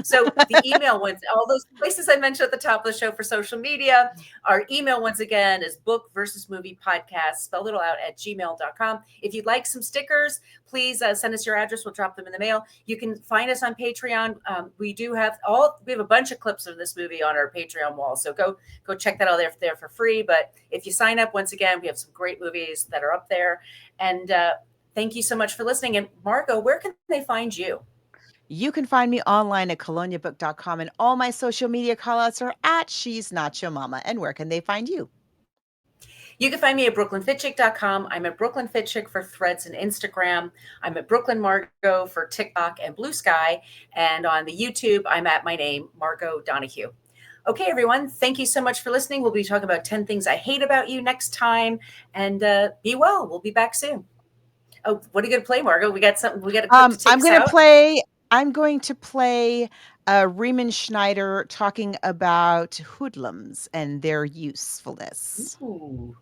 So the email ones, all those places I mentioned at the top of the show for social media. Our email once again is book versus movie podcast, spelled it all out, at gmail.com. If you'd like some stickers, please send us your address. We'll drop them in the mail. You can find us on Patreon. We have a bunch of clips of this movie on our Patreon wall. So go check that out there for free. But if you sign up, once again, we have some great movies that are up there. And thank you so much for listening. And Margot, where can they find you? You can find me online at coloniabook.com, and all my social media callouts are at She's Not Your Mama. And where can they find you? You can find me at brooklynfitchick.com. I'm at Brooklyn Fitchick for Threads and Instagram. I'm at Brooklyn Margot for TikTok and Blue Sky. And on the YouTube, I'm at my name, Margot Donahue. Okay, everyone, thank you so much for listening. We'll be talking about 10 Things I Hate About You next time. And be well. We'll be back soon. Oh, what are you going to play, Margot? We got something. We got a clip to take us out. I'm going to play Riemann Schneider talking about hoodlums and their usefulness. Ooh.